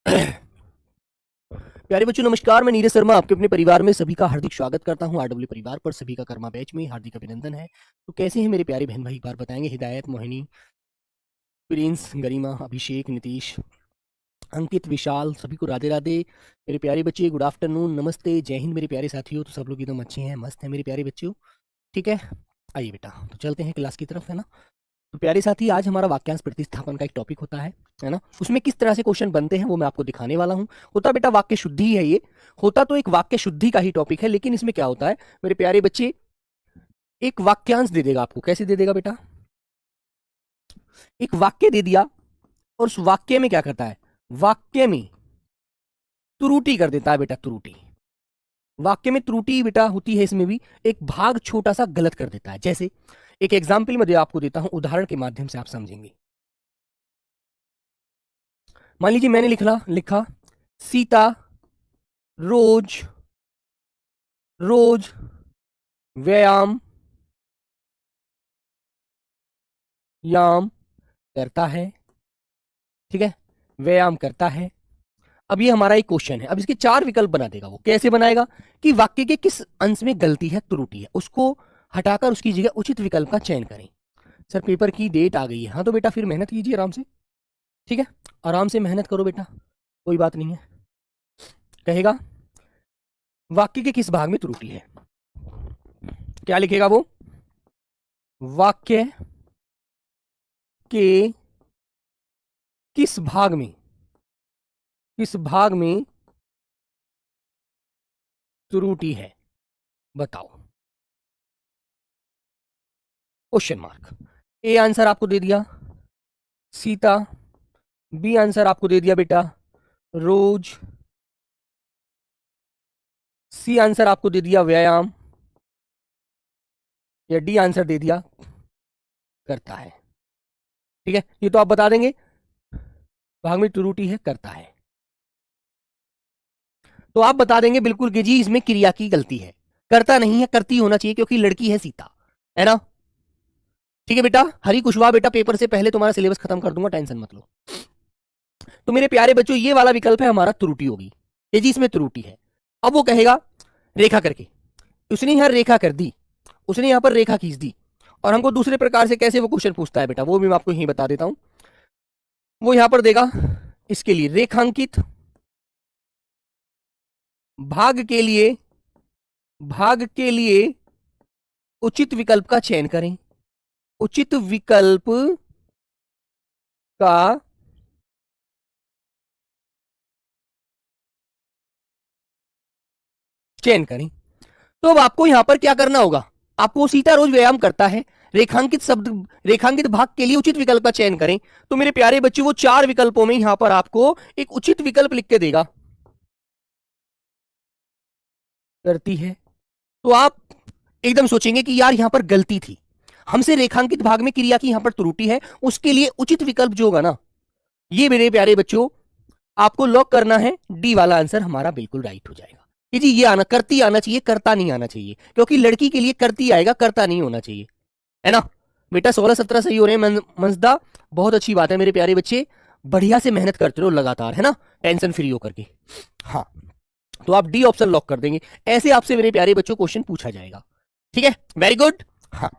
प्यारे बच्चों नमस्कार, मैं नीरज शर्मा आपके अपने परिवार में सभी का हार्दिक स्वागत करता हूं। आरडब्ल्यू परिवार पर सभी का कर्मा बैच में हार्दिक अभिनंदन है। तो कैसे हैं मेरे प्यारे बहन भाई, एक बार बताएंगे। हिदायत, मोहिनी, प्रिंस, गरिमा, अभिषेक, नीतीश, अंकित, विशाल, सभी को राधे राधे। मेरे प्यारे बच्चे गुड आफ्टरनून, नमस्ते, जय हिंद मेरे प्यारे साथियों। तो सब लोग एकदम अच्छे हैं, मस्त हैं मेरे प्यारे बच्चों। ठीक है, आइए बेटा, तो चलते हैं क्लास की तरफ, है ना। तो प्यारे साथी, आज हमारा वाक्यांश प्रतिस्थापन का एक टॉपिक होता है ना। उसमें किस तरह से क्वेश्चन बनते हैं वो मैं आपको दिखाने वाला हूं। होता बेटा वाक्य शुद्धि ही है ये। होता तो एक वाक्य शुद्धि का ही टॉपिक है, लेकिन इसमें क्या होता है मेरे प्यारे बच्चे, एक वाक्यांश दे देगा आपको। कैसे दे देगा बेटा? एक वाक्य दे दिया और उस वाक्य में क्या करता है, वाक्य में त्रुटि कर देता है बेटा। त्रुटि, वाक्य में त्रुटि बेटा होती है इसमें भी। एक भाग छोटा सा गलत कर देता है। जैसे एक एग्जाम्पल मैं आपको देता हूं, उदाहरण के माध्यम से आप समझेंगे। मान लीजिए मैंने लिखा सीता रोज रोज व्यायाम याम करता है। ठीक है, व्यायाम करता है। अब ये हमारा एक क्वेश्चन है। अब इसके चार विकल्प बना देगा वो। कैसे बनाएगा कि वाक्य के किस अंश में गलती है, त्रुटि है, उसको हटाकर उसकी जगह उचित विकल्प का चयन करें। सर पेपर की डेट आ गई है। हाँ तो बेटा फिर मेहनत कीजिए आराम से। ठीक है, आराम से मेहनत करो बेटा, कोई बात नहीं है। कहेगा वाक्य के किस भाग में त्रुटि है, क्या लिखेगा वो? वाक्य के किस भाग में, किस भाग में त्रुटि है, बताओ। Question mark. ए आंसर आपको दे दिया सीता, बी आंसर आपको दे दिया बेटा रोज, सी आंसर आपको दे दिया व्यायाम, या डी आंसर दे दिया करता है। ठीक है, ये तो आप बता देंगे भाग में त्रुटि है, करता है। तो आप बता देंगे बिल्कुल कि जी इसमें क्रिया की गलती है, करता नहीं है, करती होना चाहिए क्योंकि लड़की है सीता, है ना। ठीक है बेटा, हरी कुशवाहा बेटा पेपर से पहले तुम्हारा सिलेबस खत्म कर दूंगा, टेंशन मत लो। तो मेरे प्यारे बच्चों ये वाला विकल्प है हमारा, त्रुटि होगी ये जी, इसमें त्रुटि है। अब वो कहेगा रेखा करके, उसने यहां रेखा कर दी, उसने यहां पर रेखा खींच दी। और हमको दूसरे प्रकार से कैसे वो क्वेश्चन पूछता है बेटा, वो भी मैं आपको यही बता देता हूं। वो यहां पर देगा इसके लिए रेखांकित भाग के लिए, भाग के लिए उचित विकल्प का चयन करें। उचित विकल्प का चयन करें। तो अब आपको यहां पर क्या करना होगा, आपको सीता रोज व्यायाम करता है, रेखांकित शब्द, रेखांकित भाग के लिए उचित विकल्प का चयन करें। तो मेरे प्यारे बच्चे वो चार विकल्पों में यहां पर आपको एक उचित विकल्प लिख के देगा, करती है। तो आप एकदम सोचेंगे कि यार यहां पर गलती थी, हमसे रेखांकित भाग में क्रिया की यहां पर त्रुटि है, उसके लिए उचित विकल्प जो होगा ना, ये मेरे प्यारे बच्चों आपको लॉक करना है। डी वाला आंसर हमारा बिल्कुल राइट हो जाएगा कि जी ये आना, करती आना चाहिए, करता नहीं आना चाहिए, क्योंकि लड़की के लिए करती आएगा, करता नहीं होना चाहिए, है ना। बेटा 16-17 सही हो रहे हैं मंजदा, बहुत अच्छी बात है मेरे प्यारे बच्चे, बढ़िया से मेहनत करते रहो लगातार, है ना, टेंशन फ्री होकर के। हाँ, तो आप डी ऑप्शन लॉक कर देंगे। ऐसे आपसे मेरे प्यारे बच्चों क्वेश्चन पूछा जाएगा। ठीक है, वेरी गुड। हाँ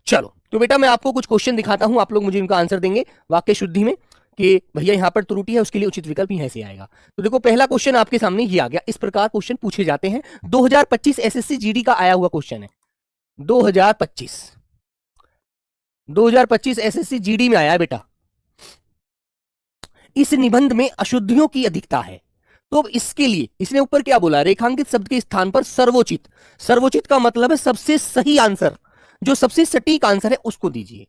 चलो, तो बेटा मैं आपको कुछ क्वेश्चन दिखाता हूं, आप लोग मुझे इनका आंसर देंगे वाक्य शुद्धि में कि भैया यहां पर त्रुटि है, उसके लिए उचित विकल्प यहां से आएगा। तो देखो पहला क्वेश्चन आपके सामने ये आ गया। इस प्रकार क्वेश्चन पूछे जाते हैं। 2025 एसएससी जीडी का आया हुआ क्वेश्चन है। 2025 2025 एसएससी जीडी में आया है बेटा। इस निबंध में अशुद्धियों की अधिकता है। तो अब इसके लिए इसने ऊपर क्या बोला, रेखांकित शब्द के स्थान पर सर्वोचित। सर्वोचित का मतलब है सबसे सही आंसर, जो सबसे सटीक आंसर है उसको दीजिए,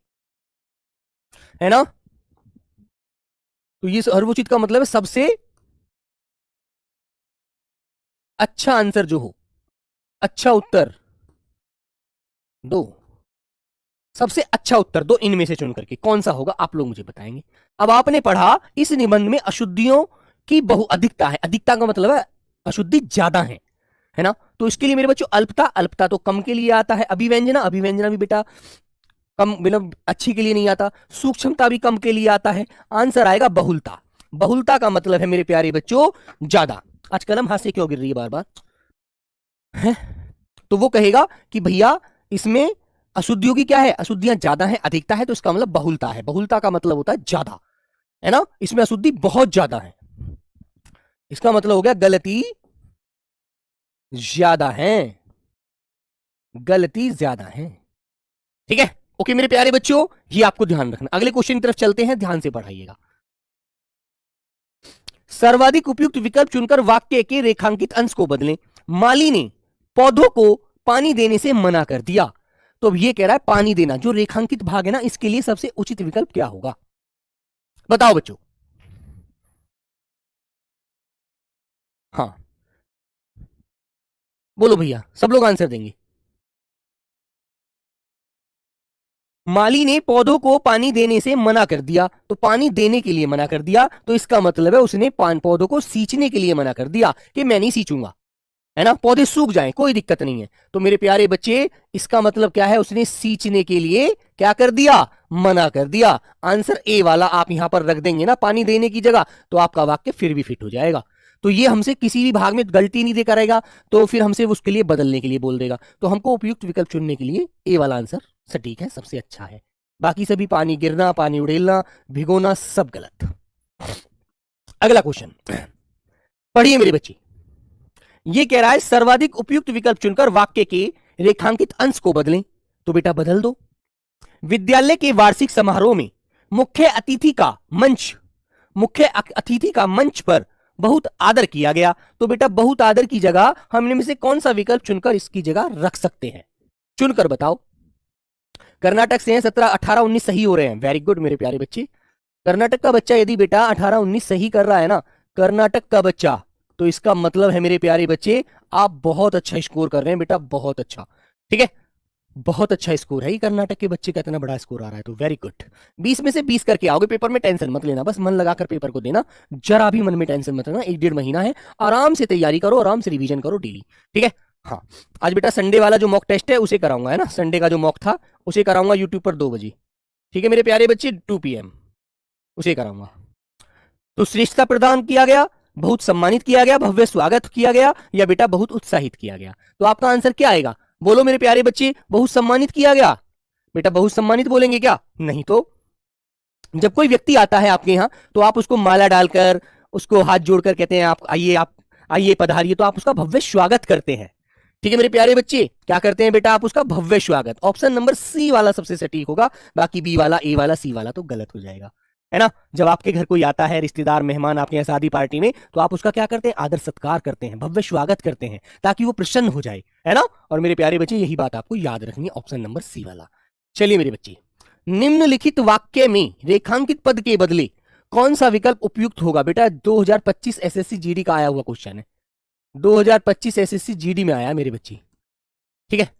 है ना। तो ये सर्वोचित का मतलब है सबसे अच्छा आंसर जो हो, अच्छा उत्तर दो, सबसे अच्छा उत्तर दो, इनमें से चुन करके कौन सा होगा आप लोग मुझे बताएंगे। अब आपने पढ़ा इस निबंध में अशुद्धियों की बहु अधिकता है। अधिकता का मतलब है अशुद्धि ज्यादा है ना। तो इसके लिए मेरे बच्चों अल्पता, अल्पता तो कम के लिए आता है। अभिव्यंजना, अभिव्यंजना भी बेटा कम, मतलब अच्छी के लिए नहीं आता। सूक्ष्मता भी कम के लिए आता है। आंसर आएगा बहुलता। बहुलता का मतलब है मेरे प्यारे बच्चों ज्यादा। आज कलम हाथ से क्यों गिर रही है बार बार है? तो वो कहेगा कि भैया इसमें अशुद्धियों की क्या है, अशुद्धियां ज्यादा है, अधिकता है, तो इसका मतलब बहुलता है। बहुलता का मतलब होता है ज्यादा, है ना, इसमें अशुद्धि बहुत ज्यादा है, इसका मतलब हो गया गलती ज्यादा है, गलती ज्यादा है। ठीक है, ओके मेरे प्यारे बच्चों, ये आपको ध्यान रखना। अगले क्वेश्चन की तरफ चलते हैं, ध्यान से पढ़ाइएगा। सर्वाधिक उपयुक्त विकल्प चुनकर वाक्य के रेखांकित अंश को बदलें। माली ने पौधों को पानी देने से मना कर दिया। तो अब ये कह रहा है पानी देना, जो रेखांकित भाग है ना, इसके लिए सबसे उचित विकल्प क्या होगा, बताओ बच्चों। हाँ बोलो भैया, सब लोग आंसर देंगे। माली ने पौधों को पानी देने से मना कर दिया, तो पानी देने के लिए मना कर दिया, तो इसका मतलब है उसने पौधों को सींचने के लिए मना कर दिया कि मैं नहीं सींचूंगा, है ना, पौधे सूख जाएं कोई दिक्कत नहीं है। तो मेरे प्यारे बच्चे, इसका मतलब क्या है, उसने सींचने के लिए क्या कर दिया, मना कर दिया। आंसर ए वाला आप यहां पर रख देंगे ना पानी देने की जगह, तो आपका वाक्य फिर भी फिट हो जाएगा। तो ये हमसे किसी भी भाग में गलती नहीं दे करेगा, तो फिर हमसे उसके लिए बदलने के लिए बोल देगा। तो हमको उपयुक्त विकल्प चुनने के लिए ए वाला आंसर सटीक है, सबसे अच्छा है। बाकी सभी पानी गिरना, पानी उड़ेलना, भिगोना, सब गलत। अगला क्वेश्चन पढ़िए मेरे बच्चे। ये कह रहा है सर्वाधिक उपयुक्त विकल्प चुनकर वाक्य के रेखांकित अंश को बदलें। तो बेटा बदल दो। विद्यालय के वार्षिक समारोह में मुख्य अतिथि का मंच मुख्य अतिथि का मंच पर बहुत आदर किया गया। तो बेटा बहुत आदर की जगह हमने में से कौन सा विकल्प चुनकर इसकी जगह रख सकते हैं, चुनकर बताओ। कर्नाटक से हैं 17, 18, 19 सही हो रहे हैं, वेरी गुड मेरे प्यारे बच्चे। कर्नाटक का बच्चा यदि बेटा 18, 19 सही कर रहा है ना, कर्नाटक का बच्चा, तो इसका मतलब है मेरे प्यारे बच्चे आप बहुत अच्छा स्कोर कर रहे हैं बेटा, बहुत अच्छा। ठीक है, बहुत अच्छा स्कोर है, ये कर्नाटक के बच्चे का इतना बड़ा स्कोर आ रहा है, तो वेरी गुड। 20 में से 20 करके आओगे पेपर में, टेंशन मत लेना, बस मन लगाकर पेपर को देना, जरा भी मन में टेंशन मत लेना। 1 डेढ़ महीना है, आराम से तैयारी करो, आराम से रिवीजन करो डेली। ठीक है, हाँ। आज बेटा संडे वाला जो मॉक टेस्ट है उसे कराऊंगा, है ना, संडे का जो मॉक था उसे कराऊंगा यूट्यूब पर 2 बजे। ठीक है मेरे प्यारे बच्चे, 2 PM उसे कराऊंगा। तो श्रेष्ठता प्रदान किया गया, बहुत सम्मानित किया गया, भव्य स्वागत किया गया, या बेटा बहुत उत्साहित किया गया। तो आपका आंसर क्या आएगा, बोलो मेरे प्यारे बच्चे। बहुत सम्मानित किया गया, बेटा बहुत सम्मानित बोलेंगे क्या, नहीं तो जब कोई व्यक्ति आता है आपके यहाँ तो आप उसको माला डालकर, उसको हाथ जोड़कर कहते हैं आप आइए पधारिए, तो आप उसका भव्य स्वागत करते हैं। ठीक है मेरे प्यारे बच्चे, क्या करते हैं बेटा, आप उसका भव्य स्वागत। ऑप्शन नंबर सी वाला सबसे सटीक होगा, बाकी बी वाला, ए वाला, सी वाला तो गलत हो जाएगा, है ना। जब आपके घर कोई आता है, रिश्तेदार मेहमान आपके यहाँ शादी पार्टी में, तो आप उसका क्या करते हैं, आदर सत्कार करते हैं, भव्य स्वागत करते हैं, ताकि वो प्रसन्न हो जाए, है ना। और मेरे प्यारे बच्चे यही बात आपको याद रखनी है, ऑप्शन नंबर सी वाला। चलिए मेरे बच्चे, निम्नलिखित वाक्य में रेखांकित पद के बदले कौन सा विकल्प उपयुक्त होगा। बेटा 2025 एसएससी जीडी का आया हुआ क्वेश्चन है, 2025 एसएससी जीडी में आया मेरे बच्चे। ठीक है,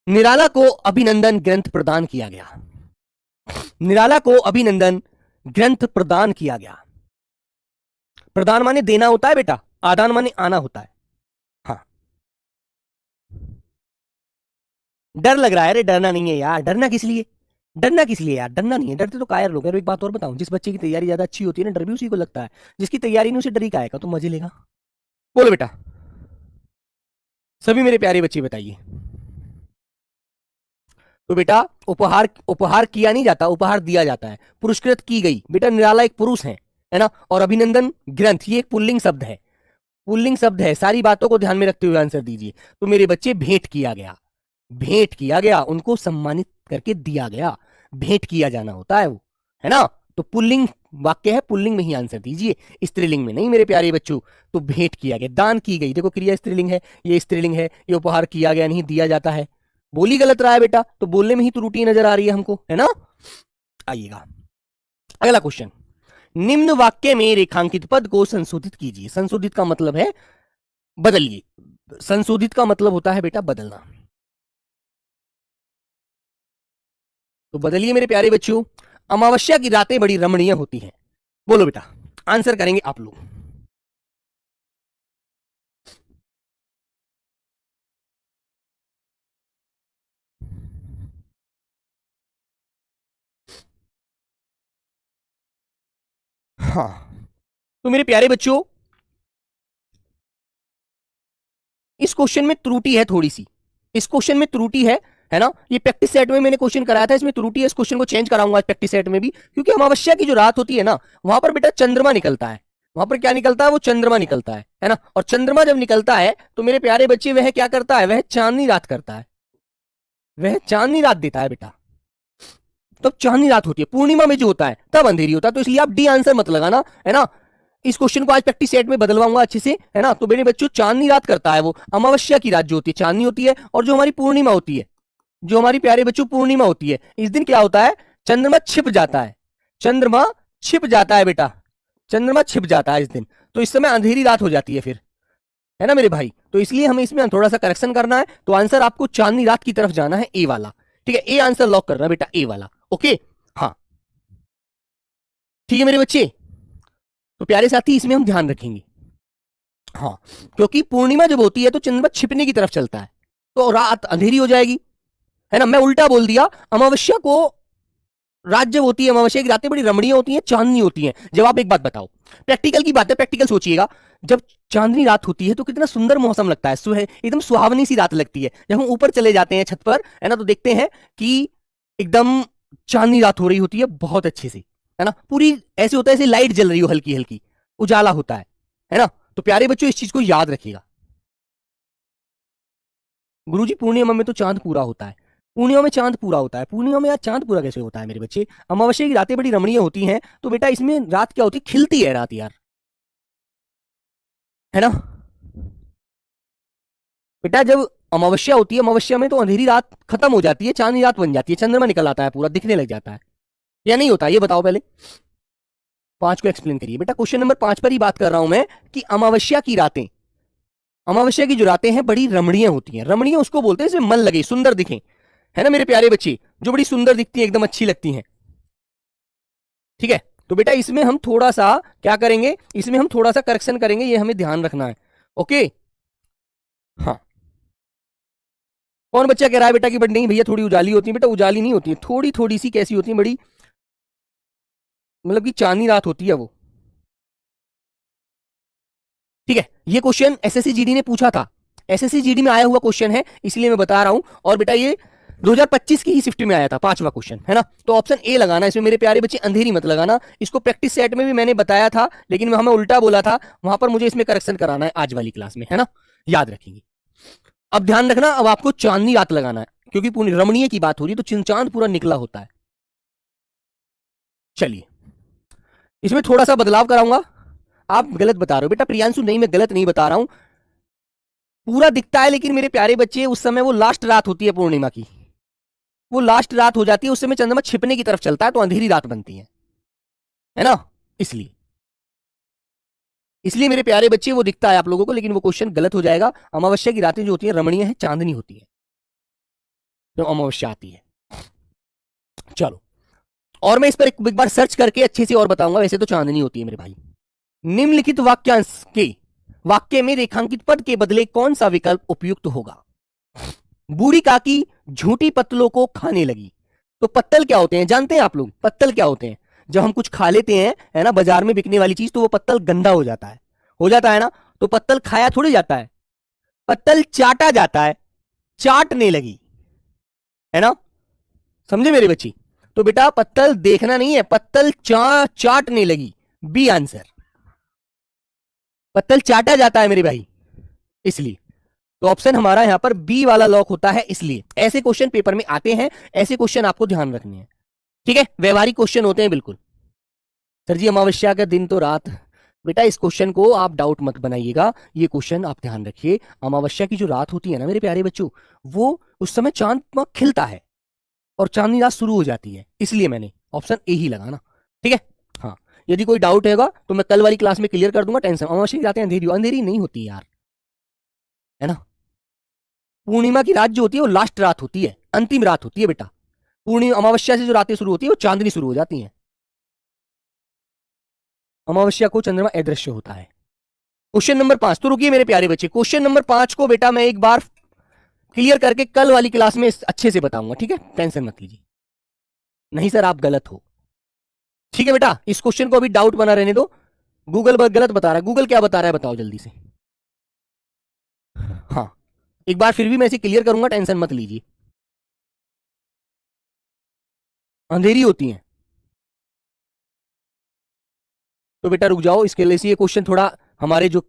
निराला को अभिनंदन ग्रंथ प्रदान किया गया, निराला को अभिनंदन ग्रंथ प्रदान किया गया। प्रदान माने देना होता है बेटा, आदान माने आना होता है। हाँ, डर लग रहा है, अरे डरना नहीं है यार, डरना किस लिए, डरना किस लिए यार, डरना नहीं है, डरते तो कायर लोग हैं। एक बात और बताऊं, जिस बच्चे की तैयारी ज्यादा अच्छी होती है ना, डर भी उसी को लगता है, जिसकी तैयारी नहीं उसे डर ही का आएगा, तो मजे लेगा। बोलो बेटा, सभी मेरे प्यारे बच्चे बताइए। तो बेटा उपहार उपहार किया नहीं जाता, उपहार दिया जाता है, पुरस्कृत की गई। बेटा निराला एक पुरुष है ना, और अभिनंदन ग्रंथ ये एक पुल्लिंग शब्द है, पुल्लिंग शब्द है। सारी बातों को ध्यान में रखते हुए आंसर दीजिए। तो मेरे बच्चे भेंट किया गया, भेंट किया गया, उनको सम्मानित करके दिया गया, भेंट किया जाना होता है वो, है ना। तो पुल्लिंग वाक्य है, पुल्लिंग में ही आंसर दीजिए, स्त्रीलिंग में नहीं मेरे प्यारे बच्चों। तो भेंट किया गया, दान की गई, देखो क्रिया स्त्रीलिंग है, ये स्त्रीलिंग है, ये उपहार किया गया नहीं दिया जाता है। बोली गलत रहा है बेटा, तो बोलने में ही त्रुटि नजर आ रही है हमको, है ना। आइएगा अगला क्वेश्चन। निम्न वाक्य में रेखांकित पद को संशोधित कीजिए। संशोधित का मतलब है बदलिए, संशोधित का मतलब होता है बेटा बदलना। तो बदलिए मेरे प्यारे बच्चों। अमावस्या की रातें बड़ी रमणीय होती हैं। बोलो बेटा, आंसर करेंगे आप लोग। हाँ तो मेरे प्यारे बच्चों इस क्वेश्चन में त्रुटि है थोड़ी सी, इस क्वेश्चन में त्रुटि है ना। ये प्रैक्टिस सेट में मैंने क्वेश्चन कराया था, इसमें त्रुटि है, इस क्वेश्चन को चेंज कराऊंगा प्रैक्टिस सेट में भी, क्योंकि अमावस्या की जो रात होती है ना वहां पर बेटा चंद्रमा निकलता है, वहां पर क्या निकलता है, वो चंद्रमा निकलता है ना। और चंद्रमा जब निकलता है तो मेरे प्यारे बच्चे वह क्या करता है, वह चांदनी रात करता है, वह चांदनी रात देता है बेटा। तो चांदनी रात होती है, पूर्णिमा में जो होता है तब अंधेरी होता है, तो इसलिए आप डी आंसर मत लगाना, है ना। इस क्वेश्चन को आज प्रैक्टिस सेट में बदलवाऊंगा अच्छे से, है ना। तो मेरे बच्चों चांदनी रात करता है वो, अमावस्या की रात जो होती है चांदनी होती है, और जो हमारी पूर्णिमा होती है, जो हमारी प्यारे बच्चों पूर्णिमा होती है, इस दिन क्या होता है, चंद्रमा छिप जाता है, चंद्रमा छिप जाता है बेटा, चंद्रमा छिप जाता है इस दिन, तो इस समय अंधेरी रात हो जाती है फिर, है ना मेरे भाई। तो इसलिए हमें इसमें थोड़ा सा करेक्शन करना है, तो आंसर आपको चांदनी रात की तरफ जाना है, ए वाला, ठीक है। ए आंसर लॉक करना बेटा, ए वाला, ओके। हाँ ठीक है मेरे बच्चे, तो प्यारे साथी इसमें हम ध्यान रखेंगे। हाँ, क्योंकि पूर्णिमा जब होती है तो चंद्रमा छिपने की तरफ चलता है, तो रात अंधेरी हो जाएगी, है ना। मैं उल्टा बोल दिया, अमावस्या को रात जब होती है, अमावस्या की रातें बड़ी रमणीय होती हैं, चांदनी होती हैं। जब आप एक बात बताओ, प्रैक्टिकल की बात है, प्रैक्टिकल सोचिएगा, जब चांदनी रात होती है तो कितना सुंदर मौसम लगता है, एकदम सुहावनी सी रात लगती है। जब हम ऊपर चले जाते हैं छत पर, है ना, तो देखते हैं कि एकदम चांदनी रात हो रही होती है बहुत अच्छे से, है ना, पूरी ऐसे होता है जैसे लाइट जल रही हो, हल्की हल्की उजाला होता है ना। तो प्यारे बच्चों इस चीज को याद रखिएगा। गुरुजी पूर्णिमा में तो चांद पूरा होता है, पूर्णिमा में चांद पूरा होता है, पूर्णिमा में यार चांद पूरा कैसे होता है मेरे बच्चे, अमावस्या की रातें बड़ी रमणीय होती हैं, तो बेटा इसमें रात क्या होती है, खिलती है रात यार, है ना। बेटा जब अमावस्या होती है, अमावस्या में तो अंधेरी रात खत्म हो जाती है, चांदनी रात बन जाती है, चंद्रमा निकल आता है, पूरा दिखने लग जाता है, या नहीं होता, ये बताओ पहले। 5 को एक्सप्लेन करिए बेटा, क्वेश्चन नंबर 5 पर ही बात कर रहा हूं मैं, कि अमावस्या की रातें, अमावस्या की जो रातें हैं बड़ी रमणीय होती हैं, रमणीय उसको बोलते हैं जिसमें मन लगे, सुंदर दिखे, है ना मेरे प्यारे बच्चे, जो बड़ी सुंदर दिखती है, एकदम अच्छी लगती हैं, ठीक है। तो बेटा इसमें हम थोड़ा सा क्या करेंगे, इसमें हम थोड़ा सा करेक्शन करेंगे, ये हमें ध्यान रखना है, ओके। हाँ, कौन बच्चा कह रहा है बेटा कि बट नहीं भैया थोड़ी उजाली होती है, बेटा उजाली नहीं होती है, थोड़ी थोड़ी सी कैसी होती है, बड़ी मतलब कि चांदनी रात होती है वो, ठीक है। ये क्वेश्चन एसएससी जीडी ने पूछा था, एसएससी जीडी में आया हुआ क्वेश्चन है, इसलिए मैं बता रहा हूं, और बेटा ये 2025 की ही शिफ्ट में आया था, 5वां क्वेश्चन, है ना। तो ऑप्शन ए लगाना, इसमें मेरे प्यारे बच्चे अंधेरी मत लगाना, इसको प्रैक्टिस सेट में भी मैंने बताया था, लेकिन हमें उल्टा बोला था, वहां पर मुझे इसमें करेक्शन कराना है आज वाली क्लास में, है ना, याद रखेंगे। अब ध्यान रखना, अब आपको चांदनी रात लगाना है, क्योंकि पूरी रमणीय की बात हो रही है, तो चांद पूरा निकला होता है। चलिए इसमें थोड़ा सा बदलाव कराऊंगा, आप गलत बता रहे हो बेटा प्रियांशु, नहीं मैं गलत नहीं बता रहा हूं, पूरा दिखता है, लेकिन मेरे प्यारे बच्चे उस समय वो लास्ट रात होती है पूर्णिमा की, वो लास्ट रात हो जाती है, उस समय चंद्रमा छिपने की तरफ चलता है, तो अंधेरी रात बनती है ना। इसलिए इसलिए मेरे प्यारे बच्चे वो दिखता है आप लोगों को, लेकिन वो क्वेश्चन गलत हो जाएगा। अमावस्या की रातें जो होती है रमणीय है, चांदनी होती है तो अमावस्या आती है। चलो, और मैं इस पर एक बार सर्च करके अच्छे से और बताऊंगा, वैसे तो चांदनी होती है मेरे भाई। निम्नलिखित वाक्यांश के वाक्य में रेखांकित पद के बदले कौन सा विकल्प उपयुक्त होगा। बूढ़ी काकी झूठी पत्तलों को खाने लगी, तो पत्तल क्या होते हैं जानते हैं आप लोग, पत्तल क्या होते हैं, जब हम कुछ खा लेते हैं, है ना, बाजार में बिकने वाली चीज, तो वो पत्तल गंदा हो जाता है ना, तो पत्तल खाया थोड़ी जाता है, पत्तल चाटा जाता है, चाटने लगी, है ना, समझे मेरे बच्ची। तो बेटा पत्तल देखना नहीं है, पत्तल चाटने लगी, बी आंसर, पत्तल चाटा जाता है मेरे भाई, इसलिए तो ऑप्शन हमारा यहां पर बी वाला लॉक होता है। इसलिए ऐसे क्वेश्चन पेपर में आते हैं, ऐसे क्वेश्चन आपको ध्यान रखने हैं, ठीक है, व्यवहारिक क्वेश्चन होते हैं बिल्कुल। सर जी अमावस्या का दिन तो रात, बेटा इस क्वेश्चन को आप डाउट मत बनाइएगा, ये क्वेश्चन आप ध्यान रखिए, अमावस्या की जो रात होती है ना मेरे प्यारे बच्चों, वो उस समय चांद खिलता है और चांदनी रात शुरू हो जाती है, इसलिए मैंने ऑप्शन ए ही लगाना, ठीक है। हाँ, यदि कोई डाउट होगा तो मैं कल वाली क्लास में क्लियर कर दूंगा, टेंशन, अमावस्या की रातें अंधेरी अंधेरी नहीं होती यार, है ना। पूर्णिमा की रात जो होती है वो लास्ट रात होती है, अंतिम रात होती है बेटा, पूर्णिमा अमावस्या से जो रातें शुरू होती है वो चांदनी शुरू हो जाती हैं, अमावस्या को चंद्रमा अदृश्य होता है। क्वेश्चन नंबर 5, तो रुकिए मेरे प्यारे बच्चे, क्वेश्चन नंबर 5 को बेटा मैं एक बार क्लियर करके कल वाली क्लास में अच्छे से बताऊंगा, ठीक है, टेंशन मत लीजिए, नहीं सर आप गलत हो, ठीक है बेटा, इस क्वेश्चन को अभी डाउट बना रहने दो, गूगल गलत बता रहा है। गूगल क्या बता रहा है बताओ जल्दी से। हाँ, एक बार फिर भी मैं इसे क्लियर करूंगा, टेंशन मत लीजिए। अंधेरी होती है तो बेटा रुक जाओ, इसके लिए से ये क्वेश्चन थोड़ा हमारे जो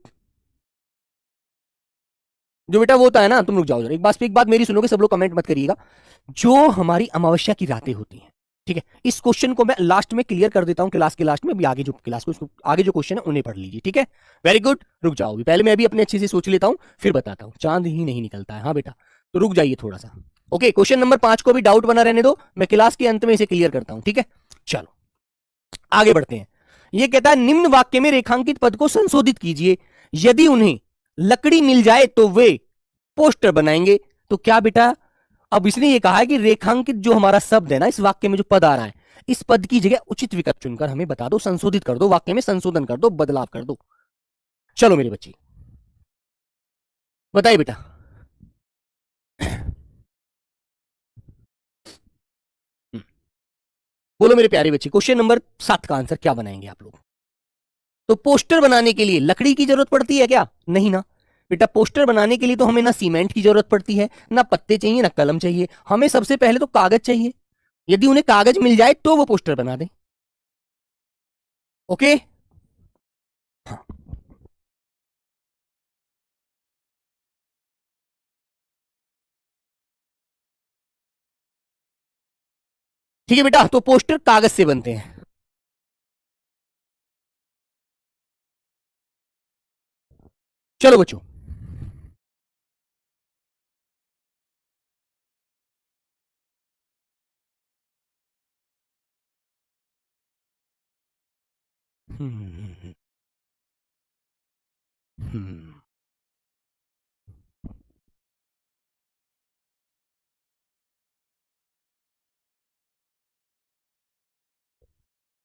जो बेटा वो होता है ना, तुम रुक जाओ जरा, एक बात मेरी सुनोगे, सब लोग कमेंट मत करिएगा। जो हमारी अमावस्या की रातें होती हैं, ठीक है, इस क्वेश्चन को मैं लास्ट में क्लियर कर देता हूं, क्लास के लास्ट में। अभी आगे जो क्लास को आगे जो क्वेश्चन है उन्हें पढ़ लीजिए, ठीक है। वेरी गुड, रुक जाओ, अभी पहले मैं भी अपने अच्छे से सोच लेता हूं, फिर बताता हूं। चांद ही नहीं निकलता है, हाँ बेटा, तो रुक जाइए थोड़ा सा। ओके, क्वेश्चन नंबर 5 को भी डाउट बना रहने दो, मैं क्लास के अंत में इसे क्लियर करता हूं, ठीक है। चलो आगे बढ़ते हैं। यह कहता है निम्न वाक्य में रेखांकित पद को संशोधित कीजिए, यदि उन्हें लकड़ी मिल जाए तो वे पोस्टर बनाएंगे। तो क्या बेटा, अब इसने ये कहा है कि रेखांकित जो हमारा शब्द है ना, इस वाक्य में जो पद आ रहा है, इस पद की जगह उचित विकल्प चुनकर हमें बता दो, संशोधित कर दो, वाक्य में संशोधन कर दो, बदलाव कर दो। चलो मेरे बच्चे बताइए बेटा। बोलो मेरे प्यारे बच्चे, क्वेश्चन नंबर 7 का आंसर क्या बनाएंगे आप लोग। तो पोस्टर बनाने के लिए लकड़ी की जरूरत पड़ती है क्या? नहीं ना बेटा, पोस्टर बनाने के लिए तो हमें ना सीमेंट की जरूरत पड़ती है, ना पत्ते चाहिए, ना कलम चाहिए, हमें सबसे पहले तो कागज चाहिए। यदि उन्हें कागज मिल जाए तो वो पोस्टर बना दें। ओके, हाँ ठीक है बेटा, तो पोस्टर कागज से बनते हैं। चलो बच्चों, हम्म, हम्म,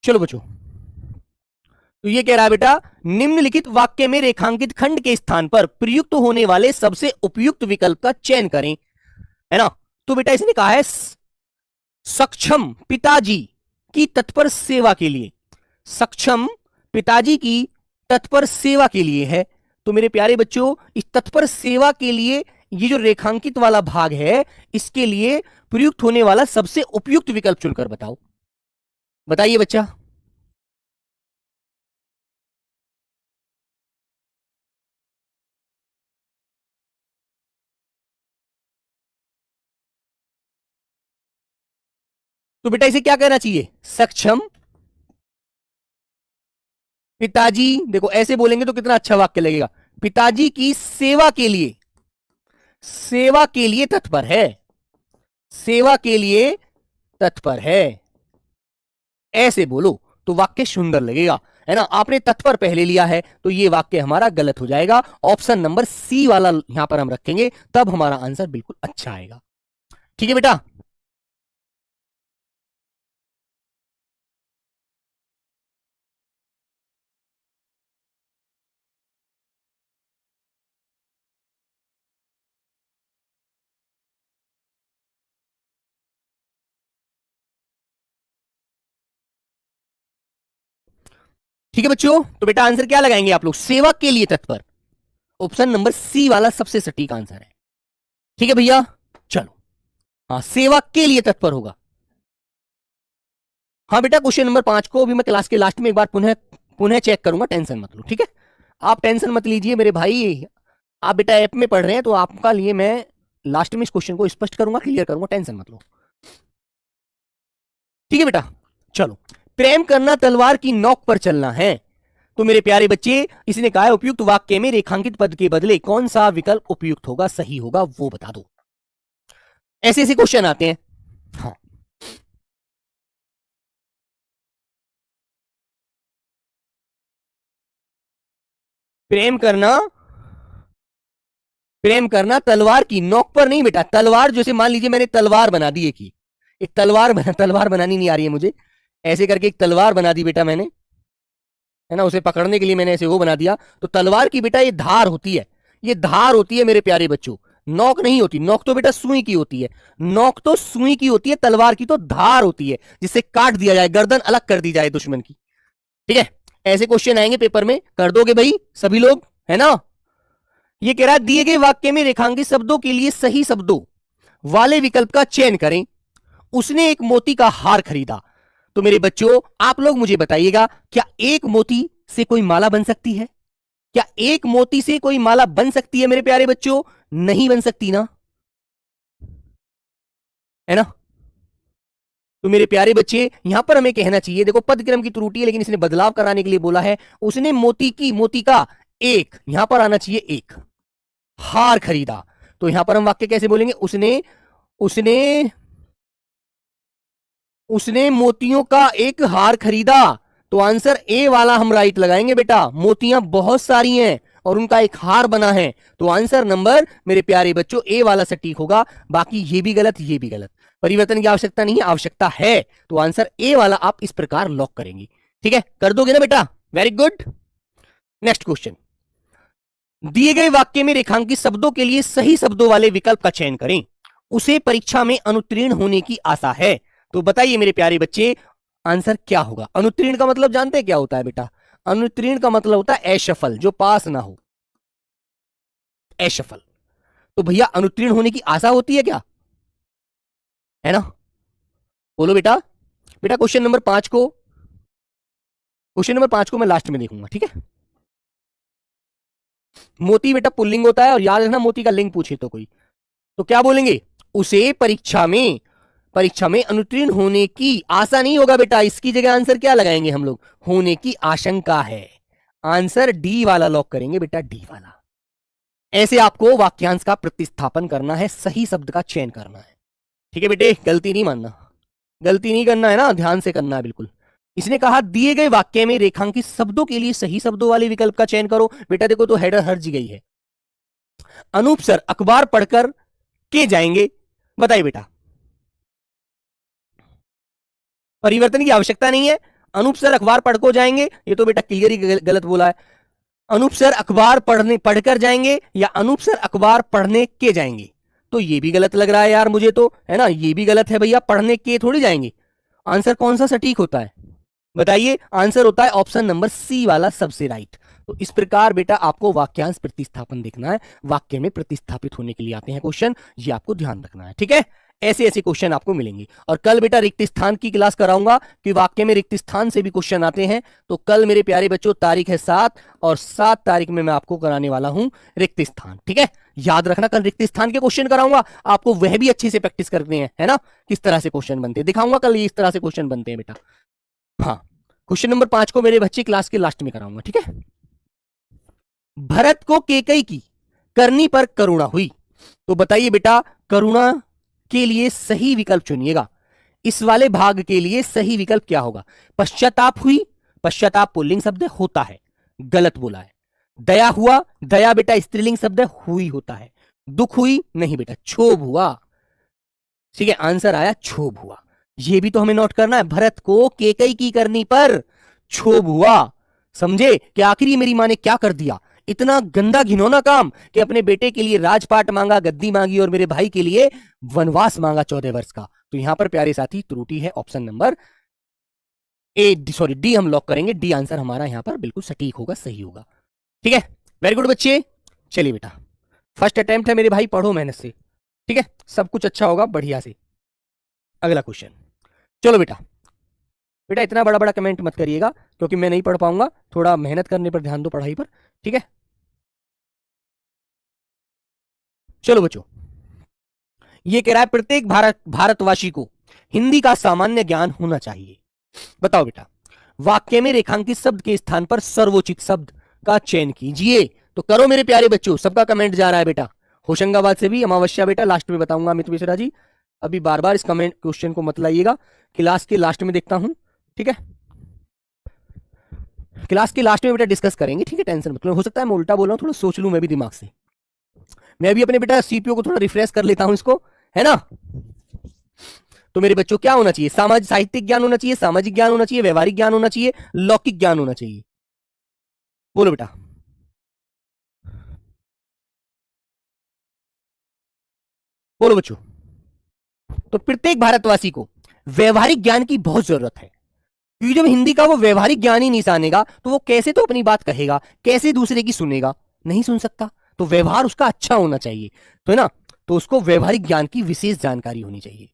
चलो बच्चों, तो ये कह रहा है बेटा, निम्नलिखित वाक्य में रेखांकित खंड के स्थान पर प्रयुक्त होने वाले सबसे उपयुक्त विकल्प का चयन करें, है ना। तो बेटा इसने कहा है सक्षम पिताजी की तत्पर सेवा के लिए, सक्षम पिताजी की तत्पर सेवा के लिए है। तो मेरे प्यारे बच्चों, इस तत्पर सेवा के लिए ये जो रेखांकित वाला भाग है, इसके लिए प्रयुक्त होने वाला सबसे उपयुक्त विकल्प चुनकर बताओ। बताइए बच्चा। तो बेटा इसे क्या कहना चाहिए? सक्षम पिताजी, देखो ऐसे बोलेंगे तो कितना अच्छा वाक्य लगेगा। पिताजी की सेवा के लिए, सेवा के लिए तत्पर है, सेवा के लिए तत्पर है, ऐसे बोलो तो वाक्य सुंदर लगेगा, है ना। आपने तत्पर पहले लिया है तो ये वाक्य हमारा गलत हो जाएगा। ऑप्शन नंबर सी वाला यहां पर हम रखेंगे, तब हमारा आंसर बिल्कुल अच्छा आएगा। ठीक है बेटा, ठीक है बच्चों, तो बेटा आंसर क्या लगाएंगे आप लोग? सेवा के लिए तत्पर, ऑप्शन नंबर सी वाला सबसे सटीक आंसर है। ठीक है भैया, चलो, हाँ सेवा के लिए तत्पर होगा। हाँ बेटा, क्वेश्चन नंबर 5 को भी मैं क्लास के लास्ट में एक बार पुनः पुनः चेक करूंगा, टेंशन मत लो, ठीक है। आप टेंशन मत लीजिए मेरे भाई, आप बेटा ऐप में पढ़ रहे हैं तो आपका लिए मैं लास्ट में इस क्वेश्चन को स्पष्ट करूंगा, क्लियर करूंगा, टेंशन मत लो। ठीक है बेटा, चलो, प्रेम करना तलवार की नोक पर चलना है। तो मेरे प्यारे बच्चे, इसने कहा है उपयुक्त वाक्य में रेखांकित पद के बदले कौन सा विकल्प उपयुक्त होगा, सही होगा, वो बता दो। ऐसे ऐसे क्वेश्चन आते हैं। हाँ, प्रेम करना, प्रेम करना तलवार की नोक पर नहीं बेटा, तलवार जैसे मान लीजिए मैंने तलवार बना दी एक तलवार तलवार बनानी नहीं आ रही है मुझे, ऐसे करके एक तलवार बना दी बेटा मैंने, है ना, उसे पकड़ने के लिए मैंने ऐसे वो बना दिया। तो तलवार की बेटा ये धार होती है, ये धार होती है मेरे प्यारे बच्चों, नोक नहीं होती। नोक तो बेटा सुई की होती है, नोक तो सुई की होती है, तलवार की तो धार होती है, जिससे काट दिया जाए, गर्दन अलग कर दी जाए दुश्मन की। ठीक है, ऐसे क्वेश्चन आएंगे पेपर में, कर दोगे भाई सभी लोग, है ना। ये कह रहा है दिए गए वाक्य में रेखांकित शब्दों के लिए सही शब्दों वाले विकल्प का चयन करें। उसने एक मोती का हार खरीदा। तो मेरे बच्चों आप लोग मुझे बताइएगा, क्या एक मोती से कोई माला बन सकती है? क्या एक मोती से कोई माला बन सकती है मेरे प्यारे बच्चों? नहीं बन सकती ना, है ना। तो मेरे प्यारे बच्चे यहां पर हमें कहना चाहिए, देखो पदक्रम की त्रुटि है लेकिन इसने बदलाव कराने के लिए बोला है। उसने मोती का एक, यहां पर आना चाहिए एक, हार खरीदा। तो यहां पर हम वाक्य कैसे बोलेंगे? उसने उसने उसने मोतियों का एक हार खरीदा। तो आंसर ए वाला हम राइट लगाएंगे बेटा। मोतियां बहुत सारी हैं और उनका एक हार बना है, तो आंसर नंबर मेरे प्यारे बच्चों ए वाला सटीक होगा। बाकी ये भी गलत, ये भी गलत। परिवर्तन की आवश्यकता नहीं है, आवश्यकता है, तो आंसर ए वाला आप इस प्रकार लॉक करेंगे। ठीक है, कर दोगे ना बेटा? Very good. नेक्स्ट क्वेश्चन, दिए गए वाक्य में रेखांकित शब्दों के लिए सही शब्दों वाले विकल्प का चयन करें। उसे परीक्षा में अनुत्तीर्ण होने की आशा है। तो बताइए मेरे प्यारे बच्चे आंसर क्या होगा? अनुत्तीर्ण का मतलब जानते हैं क्या होता है बेटा? अनुत्तीर्ण का मतलब होता है असफल, जो पास ना हो, असफल। तो भैया अनुत्तीर्ण होने की आशा होती है क्या? है ना, बोलो बेटा। बेटा क्वेश्चन नंबर 5 को मैं लास्ट में देखूंगा, ठीक है। मोती बेटा पुल्लिंग होता है, और याद रखना मोती का लिंग पूछे तो कोई, तो क्या बोलेंगे? उसे परीक्षा में अनुत्तीर्ण होने की आशा नहीं होगा बेटा, इसकी जगह आंसर क्या लगाएंगे हम लोग? होने की आशंका है। आंसर डी वाला लॉक करेंगे बेटा, डी वाला। ऐसे आपको वाक्यांश का प्रतिस्थापन करना है, सही शब्द का चयन करना है। ठीक है बेटे, गलती नहीं मानना, गलती नहीं करना है ना, ध्यान से करना है बिल्कुल। इसने कहा दिए गए वाक्य में रेखांकित शब्दों के लिए सही शब्दों वाले विकल्प का चयन करो। बेटा देखो, तो हेडर हर्ज गई है। अनूप सर अखबार पढ़कर के जाएंगे, बताइए बेटा। परिवर्तन की आवश्यकता नहीं है। अनूप सर अखबार पढ़ को जाएंगे, ये तो बेटा क्लियर ही गलत बोला है। अनूप सर अखबार पढ़कर जाएंगे या अनूप सर अखबार पढ़ने के जाएंगे, तो ये भी गलत लग रहा है यार मुझे तो, है ना। ये भी गलत है भैया, पढ़ने के थोड़ी जाएंगे। आंसर कौन सा सटीक होता है बताइए? आंसर होता है ऑप्शन नंबर सी वाला सबसे राइट। तो इस प्रकार बेटा आपको वाक्यांश प्रतिस्थापन देखना है, वाक्य में प्रतिस्थापित होने के लिए आते हैं क्वेश्चन, ये आपको ध्यान रखना है, ठीक है। ऐसे ऐसे क्वेश्चन आपको मिलेंगे। और कल बेटा रिक्त स्थान की क्लास कराऊंगा कि वाक्य में रिक्त स्थान से भी क्वेश्चन आते हैं। तो कल मेरे प्यारे बच्चों तारीख है 7, और 7 तारीख में मैं आपको कराने वाला हूं रिक्त स्थान, ठीक है। याद रखना, कल रिक्त स्थान के क्वेश्चन कराऊंगा, आपको वह भी अच्छे से प्रैक्टिस करते हैं, है ना। किस तरह से क्वेश्चन बनते हैं दिखाऊंगा कल, इस तरह से क्वेश्चन बनते हैं बेटा। हाँ, क्वेश्चन नंबर 5 को मेरे बच्चे क्लास के लास्ट में कराऊंगा, ठीक है। भरत को केकई की करनी पर करुणा हुई। तो बताइए बेटा, करुणा के लिए सही विकल्प चुनिएगा। इस वाले भाग के लिए सही विकल्प क्या होगा? पश्चाताप हुई, पश्चाताप पुल्लिंग शब्द होता है, गलत बोला है। दया हुआ, दया बेटा स्त्रीलिंग शब्द हुई होता है। दुख हुई, नहीं बेटा क्षोभ हुआ, ठीक है। आंसर आया क्षोभ हुआ। यह भी तो हमें नोट करना है, भरत को केकई की करनी पर क्षोभ हुआ। समझे कि आखिर मेरी मां ने क्या कर दिया, इतना गंदा घिनौना काम कि अपने बेटे के लिए राजपाट मांगा, गद्दी मांगी, और मेरे भाई के लिए वनवास मांगा 14 वर्ष का। तो यहां पर प्यारे साथी त्रुटि है option number A, sorry D हम लॉक करेंगे। डी आंसर हमारा यहां पर बिल्कुल सटीक होगा, सही होगा, ठीक है। वेरी गुड बच्चे, चलिए बेटा फर्स्ट अटेम्प्ट है मेरे भाई, पढ़ो मेहनत से, ठीक है। सब कुछ अच्छा होगा बढ़िया से। अगला क्वेश्चन, चलो बेटा। बेटा इतना बड़ा बड़ा कमेंट मत करिएगा क्योंकि मैं नहीं पढ़ पाऊंगा, थोड़ा मेहनत करने पर ध्यान दो, पढ़ाई पर, ठीक है। चलो बच्चों, ये कह रहा है प्रत्येक भारतवासी को हिंदी का सामान्य ज्ञान होना चाहिए। बताओ बेटा, वाक्य में रेखांकित शब्द के स्थान पर सर्वोचित शब्द का चयन कीजिए। तो करो मेरे प्यारे बच्चों, सबका कमेंट जा रहा है बेटा। होशंगाबाद से भी अमावस्या बेटा, लास्ट में बताऊंगा अमित मिश्रा जी, अभी बार बार इस कमेंट क्वेश्चन को मत लाइएगा, क्लास के लास्ट में देखता हूं, ठीक है। क्लास के लास्ट में बेटा डिस्कस करेंगे, ठीक है, टेंशन मत लो। हो सकता है मैं उल्टा बोल रहा हूं, थोड़ा सोच लूं मैं भी दिमाग से। मैं भी अपने बेटा सीपीओ को थोड़ा रिफ्रेश कर लेता हूं इसको, है ना। तो मेरे बच्चों क्या होना चाहिए? सामाजिक साहित्यिक ज्ञान होना चाहिए, सामाजिक ज्ञान होना चाहिए, व्यवहारिक ज्ञान होना चाहिए, लौकिक ज्ञान होना चाहिए। बोलो बेटा, बोलो बच्चों। तो प्रत्येक भारतवासी को व्यवहारिक ज्ञान की बहुत जरूरत है। क्योंकि जब हिंदी का वो व्यवहारिक ज्ञान ही नहीं जानेगा तो वो कैसे तो अपनी बात कहेगा, कैसे दूसरे की सुनेगा, नहीं सुन सकता। तो व्यवहार उसका अच्छा होना चाहिए, तो है ना, तो उसको व्यवहारिक ज्ञान की विशेष जानकारी होनी चाहिए।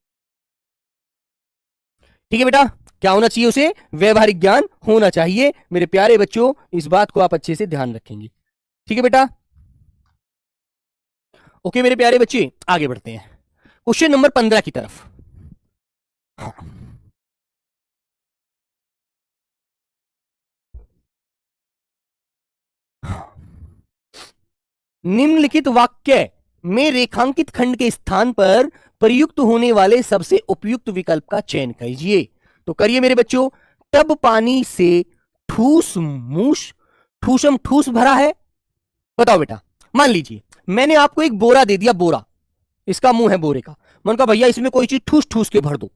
ठीक है बेटा, क्या होना चाहिए उसे? व्यवहारिक ज्ञान होना चाहिए। मेरे प्यारे बच्चों, इस बात को आप अच्छे से ध्यान रखेंगे। ठीक है बेटा, ओके मेरे प्यारे बच्चे, आगे बढ़ते हैं क्वेश्चन नंबर 15 की तरफ। हाँ। निम्नलिखित वाक्य में रेखांकित खंड के स्थान पर प्रयुक्त होने वाले सबसे उपयुक्त विकल्प का चयन कीजिए। तो करिए मेरे बच्चों। तब पानी से ठूस मूस ठूसम ठूस भरा है। बताओ बेटा, मान लीजिए मैंने आपको एक बोरा दे दिया, बोरा, इसका मुंह है बोरे का, मैंने कहा भैया इसमें कोई चीज ठूस ठूस के भर दो,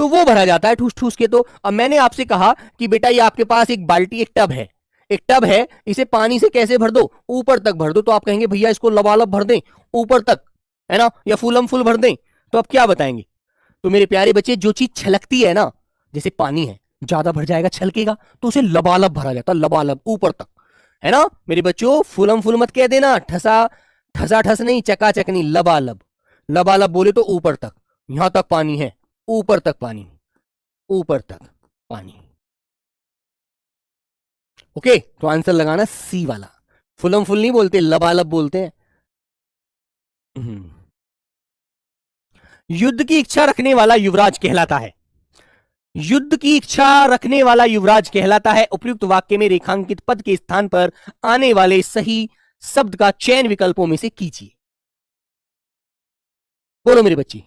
तो वो भरा जाता है ठूस ठूस के। तो अब मैंने आपसे कहा कि बेटा ये आपके पास एक बाल्टी, एक टब है, एक टब है, इसे पानी से कैसे भर दो? ऊपर तक भर दो। तो आप कहेंगे भैया इसको लबालब भर दें ऊपर तक, है ना, या फुलम फुल भर दें? तो आप क्या बताएंगे? तो मेरे प्यारे बच्चे, जो चीज छलकती है ना, जैसे पानी है, ज्यादा भर जाएगा, छलकेगा, तो उसे लबालब भरा जाता है, लबालब ऊपर तक, है ना। मेरे बच्चों, फुलम फुल मत कह देना, ठसा ठसा ठस नहीं, चकाचक नहीं, लबालब। लबालब बोले तो ऊपर तक, यहां तक पानी है, ऊपर तक पानी, ऊपर तक पानी। ओके, तो आंसर लगाना सी वाला। फुलम फुल नहीं बोलते, लबालब बोलते हैं। हम्म। युद्ध की इच्छा रखने वाला युवराज कहलाता है। युद्ध की इच्छा रखने वाला युवराज कहलाता है। उपयुक्त वाक्य में रेखांकित पद के स्थान पर आने वाले सही शब्द का चयन विकल्पों में से कीजिए। बोलो मेरे बच्ची।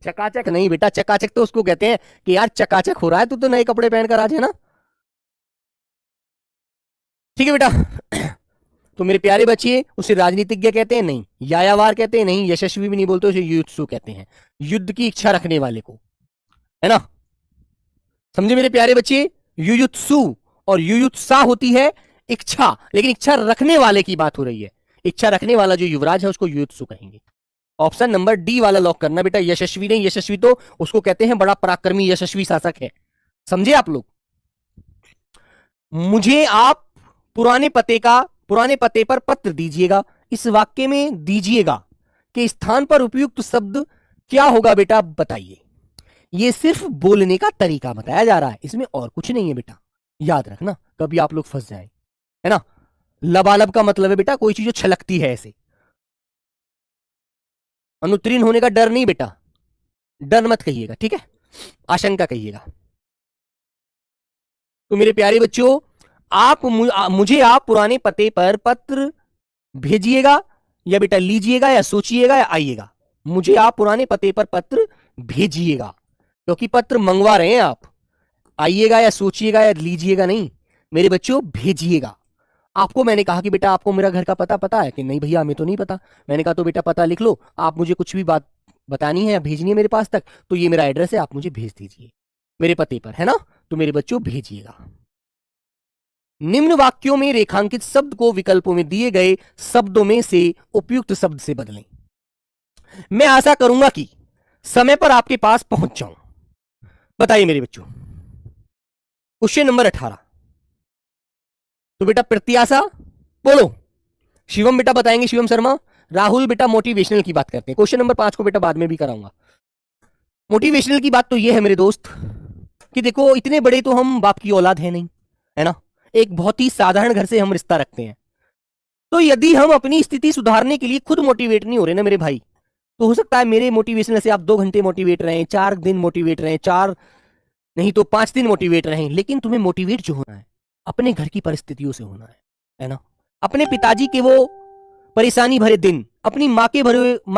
चकाचक नहीं बेटा, चकाचक तो उसको कहते हैं कि यार चकाचक हो रहा है, तू तो नए कपड़े पहनकर आज, है ना। ठीक है बेटा। तो मेरे प्यारे बच्चे, उसे राजनीतिज्ञ कहते हैं नहीं, यायावार कहते हैं नहीं, यशस्वी भी नहीं बोलते, उसे युत्सु कहते हैं, युद्ध की इच्छा रखने वाले को, है ना। समझे मेरे प्यारे बच्चे? युयुत्सु और युयुत्सा होती है इच्छा, लेकिन इच्छा रखने वाले की बात हो रही है। इच्छा रखने वाला जो युवराज है उसको युयुत्सु कहेंगे। ऑप्शन नंबर डी वाला लॉक करना बेटा। यशस्वी नहीं, यशस्वी तो उसको कहते हैं बड़ा पराक्रमी यशस्वी शासक है। समझे आप लोग? मुझे आप पुराने पते पर पत्र दीजिएगा। इस वाक्य में दीजिएगा के स्थान पर उपयुक्त शब्द क्या होगा बेटा, बताइए। ये सिर्फ बोलने का तरीका बताया जा रहा है, इसमें और कुछ नहीं है बेटा, याद रखना, कभी आप लोग फंस जाए, है ना। लबालब का मतलब है बेटा कोई चीज जो छलकती है ऐसे। अनुत्तीर्ण होने का डर नहीं बेटा, डर मत कहिएगा, ठीक है, आशंका कहिएगा। तो मेरे प्यारे बच्चों, मुझे आप पुराने पते पर पत्र भेजिएगा, या बेटा लीजिएगा, या सोचिएगा, या आइएगा। मुझे आप पुराने पते पर पत्र भेजिएगा, क्योंकि पत्र मंगवा रहे हैं आप। आइएगा या सोचिएगा या लीजिएगा नहीं मेरे बच्चों, भेजिएगा। आपको मैंने कहा कि बेटा आपको मेरा घर का पता पता है कि नहीं? भैया हमें तो नहीं पता। मैंने कहा तो बेटा पता लिख लो, आप मुझे कुछ भी बात बतानी है या भेजनी है मेरे पास तक, तो ये मेरा एड्रेस है, आप मुझे भेज दीजिए मेरे पते पर, है ना। तो मेरे बच्चों भेजिएगा। निम्न वाक्यों में रेखांकित शब्द को विकल्पों में दिए गए शब्दों में से उपयुक्त शब्द से बदलें। मैं आशा करूंगा कि समय पर आपके पास पहुंच जाऊं। बताइए मेरे बच्चों, क्वेश्चन नंबर 18। तो बेटा प्रत्याशा, बोलो। शिवम बेटा बताएंगे, शिवम शर्मा। राहुल बेटा मोटिवेशनल की बात करते हैं। क्वेश्चन नंबर 5 को बेटा बाद में भी कराऊंगा। मोटिवेशनल की बात तो यह है मेरे दोस्त कि देखो, इतने बड़े तो हम बाप की औलाद है नहीं, है ना। एक बहुत ही साधारण घर से हम रिश्ता रखते हैं। तो यदि हम अपनी स्थिति सुधारने के लिए खुद मोटिवेट नहीं हो रहे ना मेरे भाई, तो हो सकता है मेरे मोटिवेशन से आप 2 घंटे मोटिवेट रहे, 4 दिन मोटिवेट रहे, 4 नहीं तो 5 दिन मोटिवेट रहे, लेकिन तुम्हें मोटिवेट जो होना है अपने घर की परिस्थितियों से होना है ना। अपने पिताजी के वो परेशानी भरे दिन, अपनी माँ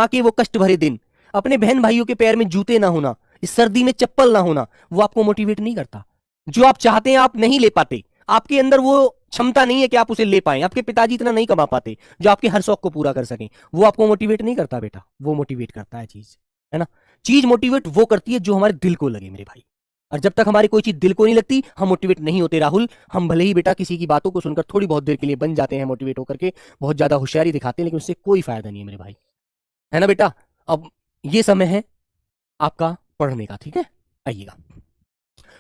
के वो कष्ट भरे दिन, अपने बहन भाइयों के पैर में जूते ना होना, इस सर्दी में चप्पल ना होना, वो आपको मोटिवेट नहीं करता। जो आप चाहते हैं आप नहीं ले पाते, आपके अंदर वो क्षमता नहीं है कि आप उसे ले पाए। आपके पिताजी इतना नहीं कमा पाते जो आपके हर शौक को पूरा कर सकें, वो आपको मोटिवेट नहीं करता बेटा। वो मोटिवेट करता है चीज, है ना। चीज मोटिवेट वो करती है जो हमारे दिल को लगे मेरे भाई। और जब तक हमारी कोई चीज दिल को नहीं लगती, हम मोटिवेट नहीं होते राहुल। हम भले ही बेटा किसी की बातों को सुनकर थोड़ी बहुत देर के लिए बन जाते हैं मोटिवेट होकर के, बहुत ज्यादा होशियारी दिखाते हैं, लेकिन उससे कोई फायदा नहीं है मेरे भाई, है ना बेटा। अब ये समय है आपका पढ़ने का, ठीक है। आइएगा।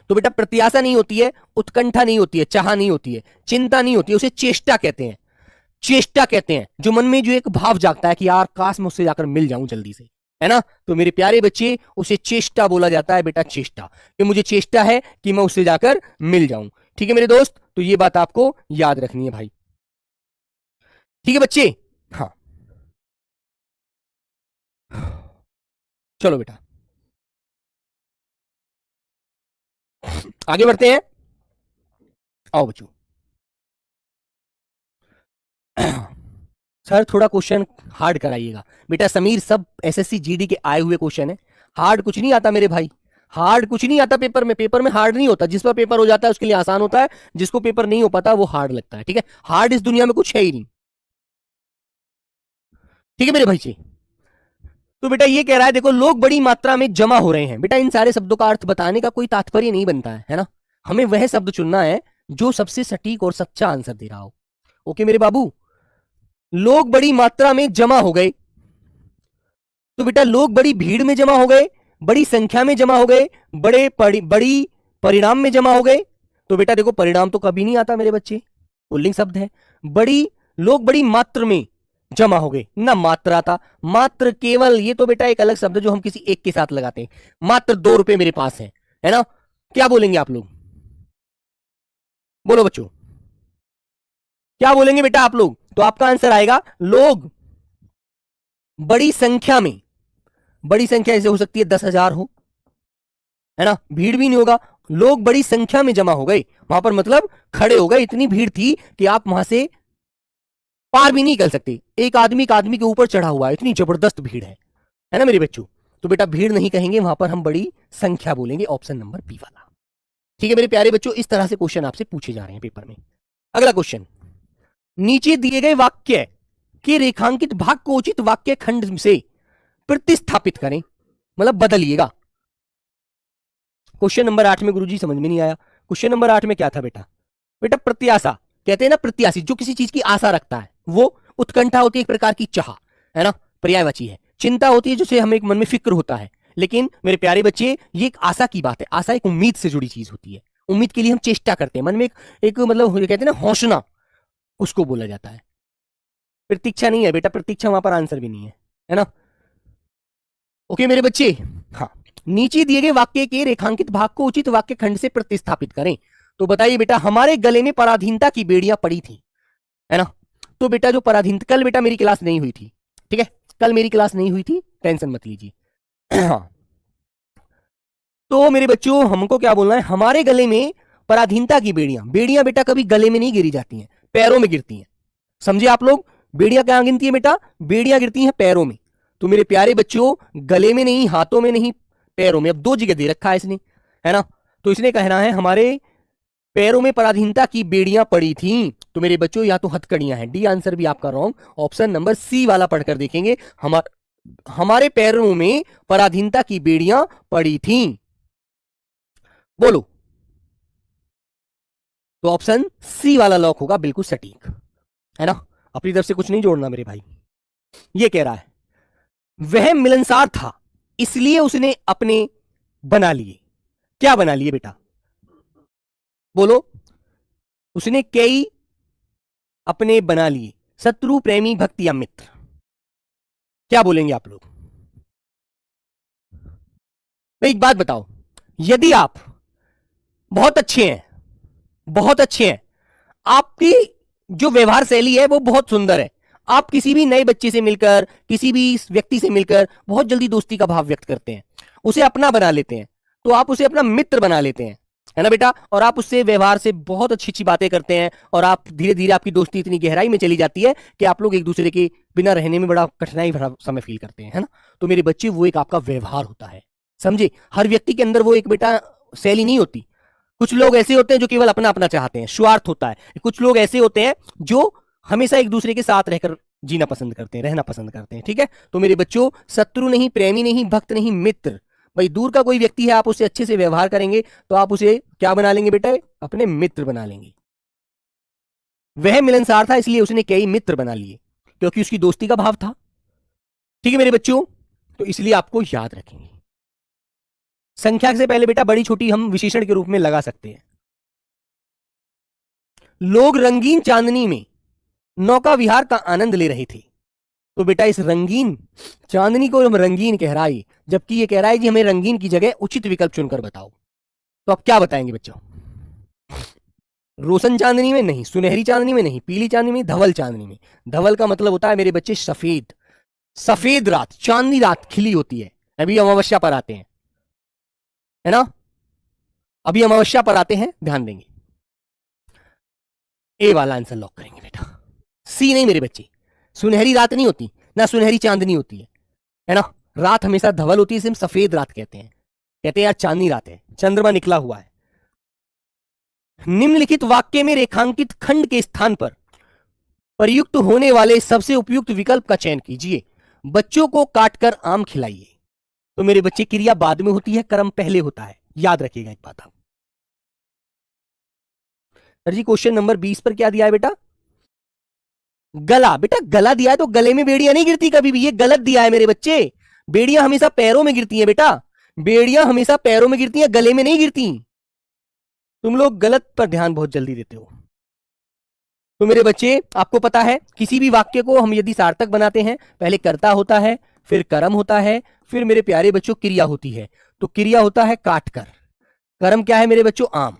तो बेटा प्रत्याशा नहीं होती है, उत्कंठा नहीं होती है, चाह नहीं होती है, चिंता नहीं होती है, उसे चेष्टा कहते हैं। चेष्टा कहते हैं जो मन में जो एक भाव जागता है कि यार काश मैं उससे जाकर मिल जाऊं जल्दी से, है ना। तो मेरे प्यारे बच्चे उसे चेष्टा बोला जाता है बेटा, चेष्टा, कि मुझे चेष्टा है कि मैं उससे जाकर मिल जाऊं। ठीक है मेरे दोस्त, तो ये बात आपको याद रखनी है भाई। ठीक है बच्चे, हाँ चलो बेटा आगे बढ़ते हैं। आओ बच्चों। सर थोड़ा क्वेश्चन हार्ड कराइएगा बेटा। समीर सब एसएससी जीडी के आए हुए क्वेश्चन है, हार्ड कुछ नहीं आता मेरे भाई, हार्ड कुछ नहीं आता पेपर में। पेपर में हार्ड नहीं होता, जिस पर पेपर हो जाता है उसके लिए आसान होता है, जिसको पेपर नहीं हो पाता वो हार्ड लगता है। ठीक है, हार्ड इस दुनिया में कुछ है ही नहीं। ठीक है मेरे भाई जी। तो बेटा ये कह रहा है देखो, लोग बड़ी मात्रा में जमा हो रहे हैं। बेटा इन सारे शब्दों का अर्थ बताने का कोई तात्पर्य नहीं बनता है ना। हमें वह शब्द चुनना है जो सबसे सटीक और सच्चा आंसर दे रहा हो। ओके मेरे बाबू, लोग बड़ी मात्रा में जमा हो गए। तो बेटा लोग बड़ी भीड़ में जमा हो गए, बड़ी संख्या में जमा हो गए, बड़ी परिणाम में जमा हो गए। तो बेटा देखो परिणाम तो कभी नहीं आता मेरे बच्चे, पुल्लिंग शब्द है। बड़ी, लोग बड़ी मात्रा में जमा हो गए ना, मात्रा था, मात्र केवल, ये तो बेटा एक अलग शब्द है जो हम किसी एक के साथ लगाते हैं। मात्र 2 रुपए मेरे पास है ना। क्या बोलेंगे आप लोग, बोलो बच्चों, क्या बोलेंगे बेटा आप लोग। तो आपका आंसर आएगा लोग बड़ी संख्या में, बड़ी संख्या ऐसे हो सकती है 10,000 हो, है ना, भीड़ भी नहीं होगा, लोग बड़ी संख्या में जमा हो गए वहां पर, मतलब खड़े हो गए, इतनी भीड़ थी कि आप वहां से पार भी नहीं कर सकते। एक आदमी के ऊपर चढ़ा हुआ है, इतनी जबरदस्त भीड़ है ना मेरे बच्चों। तो बेटा भीड़ नहीं कहेंगे वहां पर, हम बड़ी संख्या बोलेंगे, ऑप्शन नंबर बी वाला। ठीक है मेरे प्यारे बच्चों, इस तरह से क्वेश्चन आपसे पूछे जा रहे हैं पेपर में। अगला क्वेश्चन, नीचे दिए गए वाक्य के रेखांकित भाग को उचित वाक्य खंड से प्रतिस्थापित करें, मतलब बदलिएगा। क्वेश्चन नंबर 8 में गुरुजी समझ में नहीं आया। क्वेश्चन नंबर 8 में क्या था बेटा, बेटा प्रत्याशा, कहते हैं ना प्रत्याशी, जो किसी चीज की आशा रखता है वो। उत्कंठा होती है एक प्रकार की चाह, है ना, पर्यायवाची है। चिंता होती है जिसे हमें एक मन में फिक्र होता है। लेकिन मेरे प्यारे बच्चे ये एक आशा की बात है, आशा एक उम्मीद से जुड़ी चीज होती है। उम्मीद के लिए हम चेष्टा करते हैं, मन में एक मतलब कहते हैं ना हौसला, उसको बोला जाता है। प्रतीक्षा नहीं है बेटा, प्रतीक्षा वहां पर आंसर भी नहीं है ना। ओके मेरे बच्चे, हाँ, नीचे दिए गए वाक्य के रेखांकित भाग को उचित वाक्य खंड से प्रतिस्थापित करें। तो बताइए बेटा, हमारे गले में पराधीनता की बेड़ियां पड़ी थी, है ना। तो बेटा जो पराधीनता, कल बेटा मेरी क्लास नहीं हुई थी, ठीक है, कल मेरी क्लास नहीं हुई थी, टेंशन मत लीजिए। हाँ, तो मेरे बच्चों हमको क्या बोलना है, हमारे गले में पराधीनता की बेड़ियां, बेड़ियां बेटा कभी गले में नहीं गिरी जाती हैं, पैरों में गिरती हैं। समझे आप लोग, बेड़ियां कहां गिरती है बेटा, बेड़ियां गिरती हैं पैरों में। तो मेरे प्यारे बच्चों गले में नहीं, हाथों में नहीं, पैरों में। अब 2 जगह दे रखा है इसने, है ना। तो इसने कहना है हमारे पैरों में पराधीनता की बेड़ियां पड़ी थी। तो मेरे बच्चों या तो हथकड़ियां हैं, डी आंसर भी आपका रॉन्ग, ऑप्शन नंबर सी वाला पढ़कर देखेंगे। हमारे पैरों में पराधीनता की बेड़ियां पड़ी थी, बोलो। तो ऑप्शन सी वाला लॉक होगा, बिल्कुल सटीक, है ना। अपनी तरफ से कुछ नहीं जोड़ना मेरे भाई। ये कह रहा है वह मिलनसार था इसलिए उसने अपने बना लिए। क्या बना लिए बेटा, बोलो। उसने कई अपने बना लिए, शत्रु, प्रेमी, भक्त या मित्र। क्या बोलेंगे आप लोग। तो एक बात बताओ, यदि आप बहुत अच्छे हैं, बहुत अच्छे हैं, आपकी जो व्यवहार शैली है वो बहुत सुंदर है, आप किसी भी नए बच्चे से मिलकर, किसी भी व्यक्ति से मिलकर बहुत जल्दी दोस्ती का भाव व्यक्त करते हैं, उसे अपना बना लेते हैं, तो आप उसे अपना मित्र बना लेते हैं, है ना बेटा। और आप उससे व्यवहार से बहुत अच्छी अच्छी बातें करते हैं, और आप धीरे धीरे आपकी दोस्ती इतनी गहराई में चली जाती है कि आप लोग एक दूसरे के बिना रहने में बड़ा कठिनाई भरा समय फील करते हैं, है ना। तो मेरे बच्चे वो एक आपका व्यवहार होता है, समझे। हर व्यक्ति के अंदर वो एक बेटा शैली नहीं होती। कुछ लोग ऐसे होते हैं जो केवल अपना अपना चाहते हैं, स्वार्थ होता है। कुछ लोग ऐसे होते हैं जो हमेशा एक दूसरे के साथ रहकर जीना पसंद करते हैं, रहना पसंद करते हैं, ठीक है। तो मेरे बच्चों शत्रु नहीं, प्रेमी नहीं, भक्त नहीं, मित्र। भाई दूर का कोई व्यक्ति है, आप उससे अच्छे से व्यवहार करेंगे तो आप उसे क्या बना लेंगे बेटा, अपने मित्र बना लेंगे। वह मिलनसार था इसलिए उसने कई मित्र बना लिए, क्योंकि उसकी दोस्ती का भाव था। ठीक है मेरे बच्चों, तो इसलिए आपको याद रखेंगे। संख्या से पहले बेटा बड़ी छोटी हम विशेषण के रूप में लगा सकते हैं। लोग रंगीन चांदनी में नौका विहार का आनंद ले रहे थे। तो बेटा इस रंगीन चांदनी को हम रंगीन कह रहा है, जबकि ये कह रहा है कि हमें रंगीन की जगह उचित विकल्प चुनकर बताओ। तो आप क्या बताएंगे बच्चों? रोशन चांदनी में नहीं, सुनहरी चांदनी में नहीं, पीली चांदनी में, धवल चांदनी में। धवल का मतलब होता है मेरे बच्चे सफेद, सफेद रात, चांदनी रात खिली होती है। अभी अमावस्या पर आते हैं, है ना, अभी अमावस्या पर आते हैं, ध्यान देंगे। ए वाला आंसर लॉक करेंगे बेटा। सी नहीं मेरे बच्चे, सुनहरी रात नहीं होती ना सुनहरी चांदनी होती है ना। रात हमेशा धवल होती है, इसे हम सफेद रात कहते हैं। कहते हैं यार चांदनी रात है, चंद्रमा निकला हुआ है। निम्नलिखित वाक्य में रेखांकित खंड के स्थान पर प्रयुक्त होने वाले सबसे उपयुक्त विकल्प का चयन कीजिए। बच्चों को काटकर आम खिलाइए। तो मेरे बच्चे क्रिया बाद में होती है, कर्म पहले होता है, याद रखिएगा एक बात। आप सर जी क्वेश्चन नंबर 20 पर क्या दिया है बेटा? गला। बेटा गला दिया है तो गले में बेड़ियां नहीं गिरती कभी भी, ये गलत दिया है मेरे बच्चे। बेड़ियां हमेशा पैरों में गिरती हैं बेटा, बेड़ियां हमेशा पैरों में गिरती हैं, गले में नहीं गिरती। तुम लोग गलत पर ध्यान बहुत जल्दी देते हो। तो मेरे बच्चे आपको पता है किसी भी वाक्य को हम यदि सार्थक बनाते हैं, पहले कर्ता होता है, फिर कर्म होता है, फिर मेरे प्यारे बच्चों क्रिया होती है। तो क्रिया होता है काटकर, कर्म क्या है मेरे बच्चों? आम,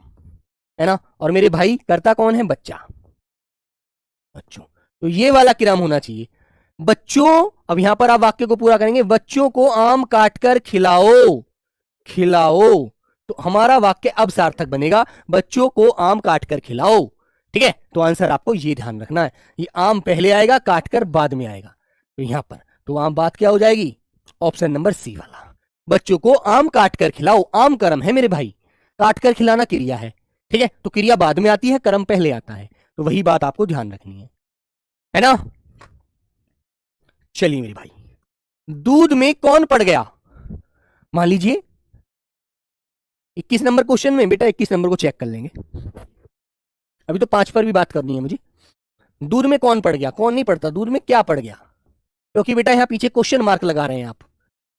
है ना। और मेरे भाई कर्ता कौन है? बच्चा, बच्चों। तो ये वाला क्रम होना चाहिए बच्चों। अब यहां पर आप वाक्य को पूरा करेंगे, बच्चों को आम काटकर खिलाओ, खिलाओ। तो हमारा वाक्य अब सार्थक बनेगा, बच्चों को आम काटकर खिलाओ। ठीक है, तो आंसर आपको ये ध्यान रखना है, ये आम पहले आएगा, काटकर बाद में आएगा। तो यहां पर तो आम बात क्या हो जाएगी? ऑप्शन नंबर सी वाला, बच्चों को आम काटकर खिलाओ। आम कर्म है मेरे भाई, काटकर खिलाना क्रिया है। ठीक है, तो क्रिया बाद में आती है, कर्म पहले आता है। तो वही बात आपको ध्यान रखनी है ना। चलिए मेरे भाई, दूध में कौन पड़ गया? मान लीजिए 21 नंबर क्वेश्चन में, बेटा 21 नंबर को चेक कर लेंगे, अभी तो 5 पर भी बात करनी है मुझे। दूध में कौन पड़ गया? कौन नहीं पड़ता, दूध में क्या पड़ गया? क्योंकि बेटा यहां पीछे क्वेश्चन मार्क लगा रहे हैं आप।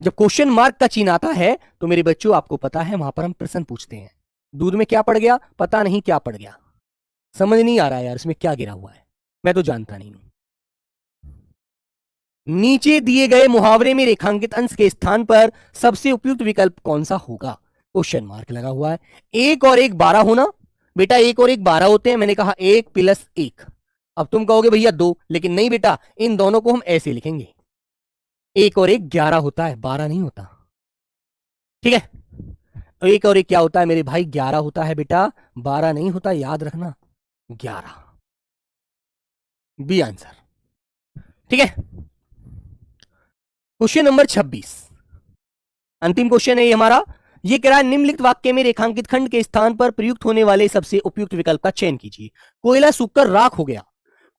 जब क्वेश्चन मार्क का चिन्ह आता है तो मेरे बच्चों आपको पता है वहां पर हम प्रश्न पूछते हैं। दूध में क्या पड़ गया? पता नहीं क्या पड़ गया, समझ नहीं आ रहा है यार इसमें क्या गिरा हुआ है, मैं तो जानता नहीं हूं। नीचे दिए गए मुहावरे में रेखांकित अंश के स्थान पर सबसे उपयुक्त विकल्प कौन सा होगा? क्वेश्चन मार्क लगा हुआ है। 1 और 1 12 होना। बेटा 1 और 1 12 होते हैं, मैंने कहा 1 + 1। अब तुम कहोगे भैया 2, लेकिन नहीं बेटा, इन दोनों को हम ऐसे लिखेंगे, 1 और 1 11 होता है, 12 नहीं होता। ठीक है, 1 और 1 क्या होता है मेरे भाई? 11 होता है बेटा, 12 नहीं होता, याद रखना, 11 बी आंसर। ठीक है, क्वेश्चन नंबर 26, अंतिम क्वेश्चन है ये हमारा। ये कह रहा है निम्नलिखित वाक्य में रेखांकित खंड के स्थान पर प्रयुक्त होने वाले सबसे उपयुक्त विकल्प का चयन कीजिए। कोयला सूखकर राख हो गया।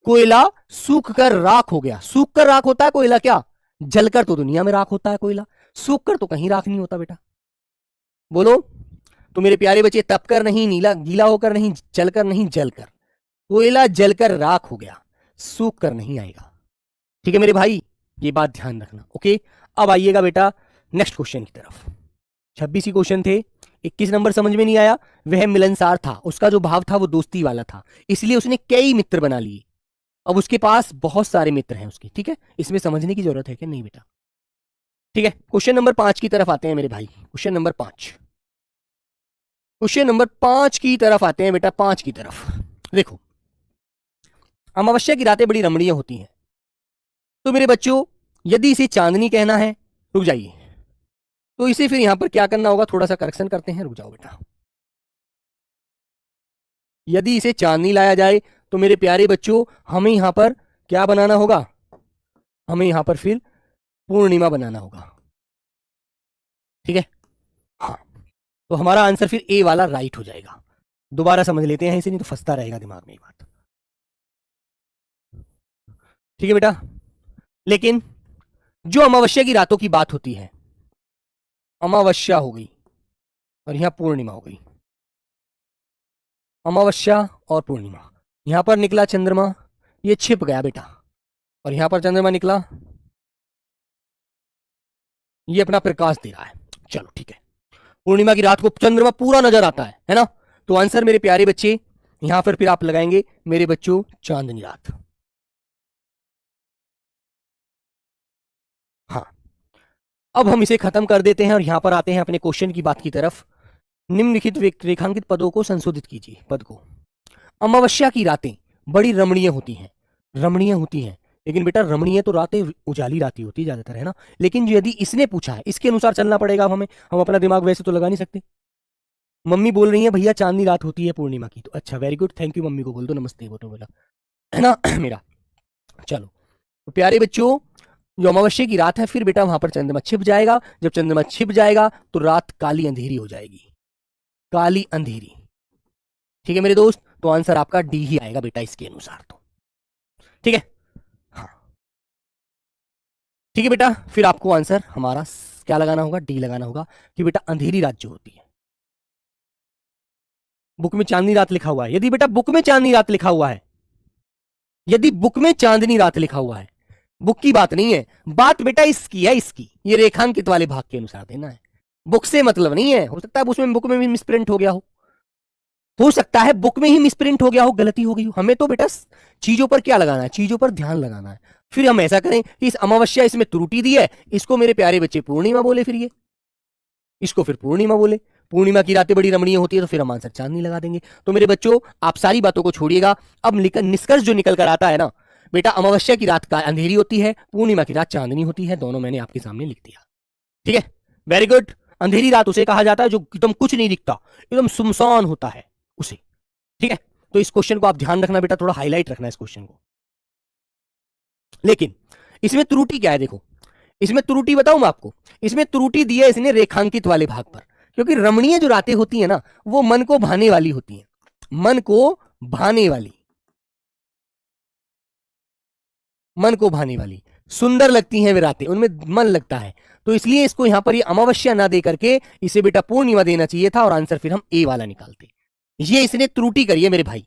कोयला सूखकर राख हो गया। सूखकर राख होता है कोयला क्या? जलकर तो दुनिया में राख होता है कोयला, सूखकर तो कहीं राख नहीं होता बेटा। बोलो तो मेरे प्यारे बच्चे, तपकर नहीं, नीला गीला होकर नहीं, जलकर नहीं, जलकर। कोयला जलकर राख हो गया, सूख कर नहीं आएगा। ठीक है मेरे भाई, ये बात ध्यान रखना। ओके, अब आइएगा बेटा नेक्स्ट क्वेश्चन की तरफ। 26 ही क्वेश्चन थे, 21 नंबर समझ में नहीं आया। वह मिलनसार था, उसका जो भाव था वो दोस्ती वाला था, इसलिए उसने कई मित्र बना लिए। अब उसके पास बहुत सारे मित्र हैं उसके। ठीक है, इसमें समझने की जरूरत है कि नहीं बेटा? ठीक है, क्वेश्चन नंबर 5 की तरफ आते हैं मेरे भाई। क्वेश्चन नंबर 5, क्वेश्चन नंबर 5 की तरफ आते हैं बेटा, 5 की तरफ। देखो, अमावस्या की रातें बड़ी रमणीय होती हैं। तो मेरे बच्चों यदि इसे चांदनी कहना है, रुक जाइए, तो इसे फिर यहां पर क्या करना होगा? थोड़ा सा करेक्शन करते हैं, रुक जाओ बेटा। यदि इसे चांदनी लाया जाए तो मेरे प्यारे बच्चों हमें यहां पर क्या बनाना होगा? हमें यहां पर फिर पूर्णिमा बनाना होगा। ठीक है, हाँ, तो हमारा आंसर फिर ए वाला राइट हो जाएगा। दोबारा समझ लेते हैं इसे, नहीं तो फंसता रहेगा दिमाग में ये बात। ठीक है बेटा, लेकिन जो अमावस्या की रातों की बात होती है, अमावस्या हो गई और यहां पूर्णिमा हो गई, अमावस्या और पूर्णिमा। यहां पर निकला चंद्रमा, ये छिप गया बेटा, और यहां पर चंद्रमा निकला, ये अपना प्रकाश दे रहा है। चलो ठीक है, पूर्णिमा की रात को चंद्रमा पूरा नजर आता है ना। तो आंसर मेरे प्यारे बच्चे यहां पर फिर आप लगाएंगे मेरे बच्चों चांदनी रात। हाँ, अब हम इसे खत्म कर देते हैं और यहां पर आते हैं अपने क्वेश्चन की बात की तरफ। निम्नलिखित रेखांकित पदों को संशोधित कीजिए। पद को, अमावस्या की रातें बड़ी रमणीय होती हैं। रमणीय होती हैं, लेकिन बेटा रमणीय तो रातें उजाली रातें होती है ज्यादातर, है ना। लेकिन यदि इसने पूछा है, इसके अनुसार चलना पड़ेगा अब हमें, हम अपना दिमाग वैसे तो लगा नहीं सकते। मम्मी बोल रही है भैया चांदनी रात होती है पूर्णिमा की, तो अच्छा very good, thank you, mummy को बोल दो नमस्ते, वो तो बोला है ना मेरा। चलो तो प्यारे बच्चों, जो अमावस्या की रात है, फिर बेटा वहां पर चंद्रमा छिप जाएगा। जब चंद्रमा छिप जाएगा तो रात काली अंधेरी हो जाएगी, काली अंधेरी। ठीक है मेरे दोस्त, तो आंसर आपका डी ही आएगा बेटा इसके अनुसार तो। ठीक है, हाँ ठीक है बेटा, फिर आपको आंसर हमारा क्या लगाना होगा, डी लगाना होगा कि बेटा अंधेरी रात जो होती है। बुक में चांदनी रात लिखा हुआ है, यदि बेटा बुक में चांदनी रात लिखा हुआ है, यदि बुक में चांदनी रात लिखा हुआ है, बुक की बात नहीं है, बात बेटा इसकी है, इसकी ये रेखांकित वाले भाग के अनुसार देना है। बुक से मतलब नहीं है, हो सकता है उसमें बुक में भी मिसप्रिंट हो गया हो सकता है बुक में ही मिसप्रिंट हो गया हो, गलती हो गई हो। हमें तो बेटा चीजों पर क्या लगाना है, चीजों पर ध्यान लगाना है। फिर हम ऐसा करें कि इस अमावस्या इसमें त्रुटि दी है, इसको मेरे प्यारे बच्चे पूर्णिमा बोले, फिर ये इसको फिर पूर्णिमा बोले। पूर्णिमा की रातें बड़ी रमणीय होती है, तो फिर हम आंसर चांदनी लगा देंगे। तो मेरे बच्चों आप सारी बातों को छोड़िएगा, अब निष्कर्ष जो निकल कर आता है ना बेटा, अमावस्या की रात का अंधेरी होती है, पूर्णिमा की रात चांदनी होती है, दोनों मैंने आपके सामने लिख दिया। ठीक है, वेरी गुड। अंधेरी रात उसे कहा जाता है जो एकदम कुछ नहीं दिखता, एकदम सुनसान होता है उसे। ठीक है, तो इस क्वेश्चन को आप ध्यान रखना बेटा, थोड़ा हाईलाइट रखना इस क्वेश्चन को। लेकिन इसमें त्रुटि क्या है, देखो इसमें त्रुटि बताऊं मैं आपको, इसमें त्रुटि दी है इसने रेखांकित वाले भाग पर, क्योंकि रमणीय जो रातें होती है ना वो मन को भाने वाली होती हैं, मन को भाने वाली, मन को भाने वाली सुंदर लगती हैं वे रातें, उनमें मन लगता है। तो इसलिए इसको यहां पर ये अमावस्या ना दे करके इसे बेटा पूर्णिमा देना चाहिए था, और आंसर फिर हम ए वाला निकालते। ये इसने त्रुटि करी है मेरे भाई,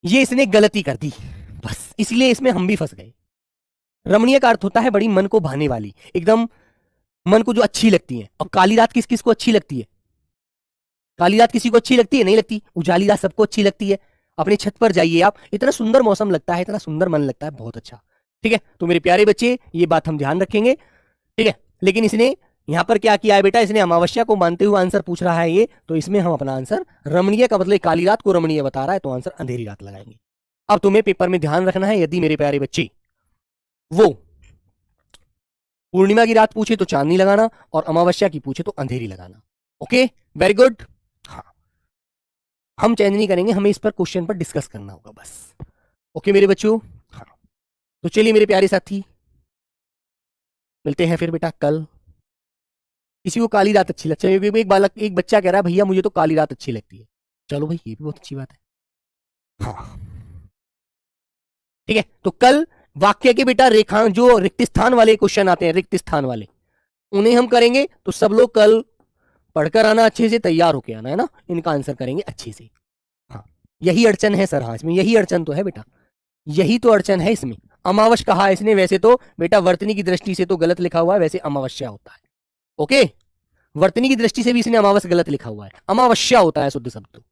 ये इसने गलती कर दी, बस इसलिए इसमें हम भी फंस गए। रमणीय का अर्थ होता है बड़ी मन को भाने वाली, एकदम मन को जो अच्छी लगती है। और काली रात किस किस को अच्छी लगती है, काली रात किसी को अच्छी लगती है, नहीं लगती। उजाली रात सबको अच्छी लगती है। अपनी छत पर जाइए आप, इतना सुंदर मौसम लगता है, इतना सुंदर मन लगता है, बहुत अच्छा। ठीक है, तो मेरे प्यारे बच्चे ये बात हम ध्यान रखेंगे। ठीक है, लेकिन इसने यहां पर क्या किया है बेटा, इसने अमावस्या को मानते हुए आंसर पूछ रहा है ये, तो इसमें हम अपना आंसर रमणीय का मतलब काली रात को रमणीय बता रहा है, तो आंसर अंधेरी रात लगाएंगे। अब तुम्हें पेपर में ध्यान रखना है, यदि मेरे प्यारे बच्चे वो पूर्णिमा की रात पूछे तो चांदनी लगाना, और अमावस्या की पूछे तो अंधेरी लगाना। Okay, very good. हाँ, हम चेंज नहीं करेंगे, हमें इस पर क्वेश्चन पर डिस्कस करना होगा बस। ओके मेरे बच्चों, हाँ तो चलिए मेरे प्यारे साथी, मिलते हैं फिर बेटा कल। किसी को काली रात अच्छी लगती है, एक बच्चा कह रहा है भैया मुझे तो काली रात अच्छी लगती है। चलो भाई, ये भी बहुत अच्छी बात है। हाँ ठीक है, तो कल वाक्य के बेटा रेखा जो रिक्त स्थान वाले क्वेश्चन आते हैं, रिक्त स्थान वाले, उन्हें हम करेंगे। तो सब लोग कल पढ़कर आना, अच्छे से तैयार होकर आना, है ना, इनका आंसर करेंगे अच्छे से। हाँ यही अड़चन है सर, हाँ इसमें यही अड़चन तो है बेटा, यही तो अड़चन है इसमें। अमावस कहा है इसने, वैसे तो बेटा वर्तनी की दृष्टि से तो गलत लिखा हुआ है, वैसे अमावस्या होता है। ओके, वर्तनी की दृष्टि से भी इसने अमावस गलत लिखा हुआ है, अमावस्या होता है शुद्ध शब्द।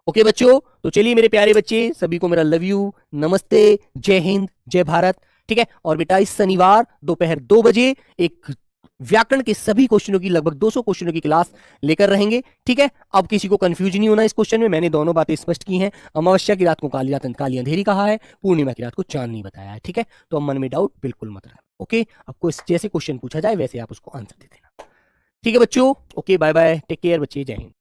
ओके बच्चों, तो चलिए मेरे प्यारे बच्चे, सभी को मेरा लव यू, नमस्ते, जय हिंद, जय भारत। ठीक है, और बेटा इस शनिवार दोपहर 2 बजे एक व्याकरण के सभी क्वेश्चनों की, लगभग 200 क्वेश्चनों की क्लास लेकर रहेंगे। ठीक है, अब किसी को कंफ्यूज नहीं होना इस क्वेश्चन में, मैंने दोनों बातें स्पष्ट की हैं। अमावस्या की रात को काली रात काली अंधेरी कहा है, पूर्णिमा की रात को चांदनी बताया है। ठीक है, तो अब मन में डाउट बिल्कुल मत रखना। ओके, आपको जैसे क्वेश्चन पूछा जाए वैसे आप उसको आंसर दे देना। ठीक है बच्चों, okay bye bye, take care बच्चे, जय हिंद।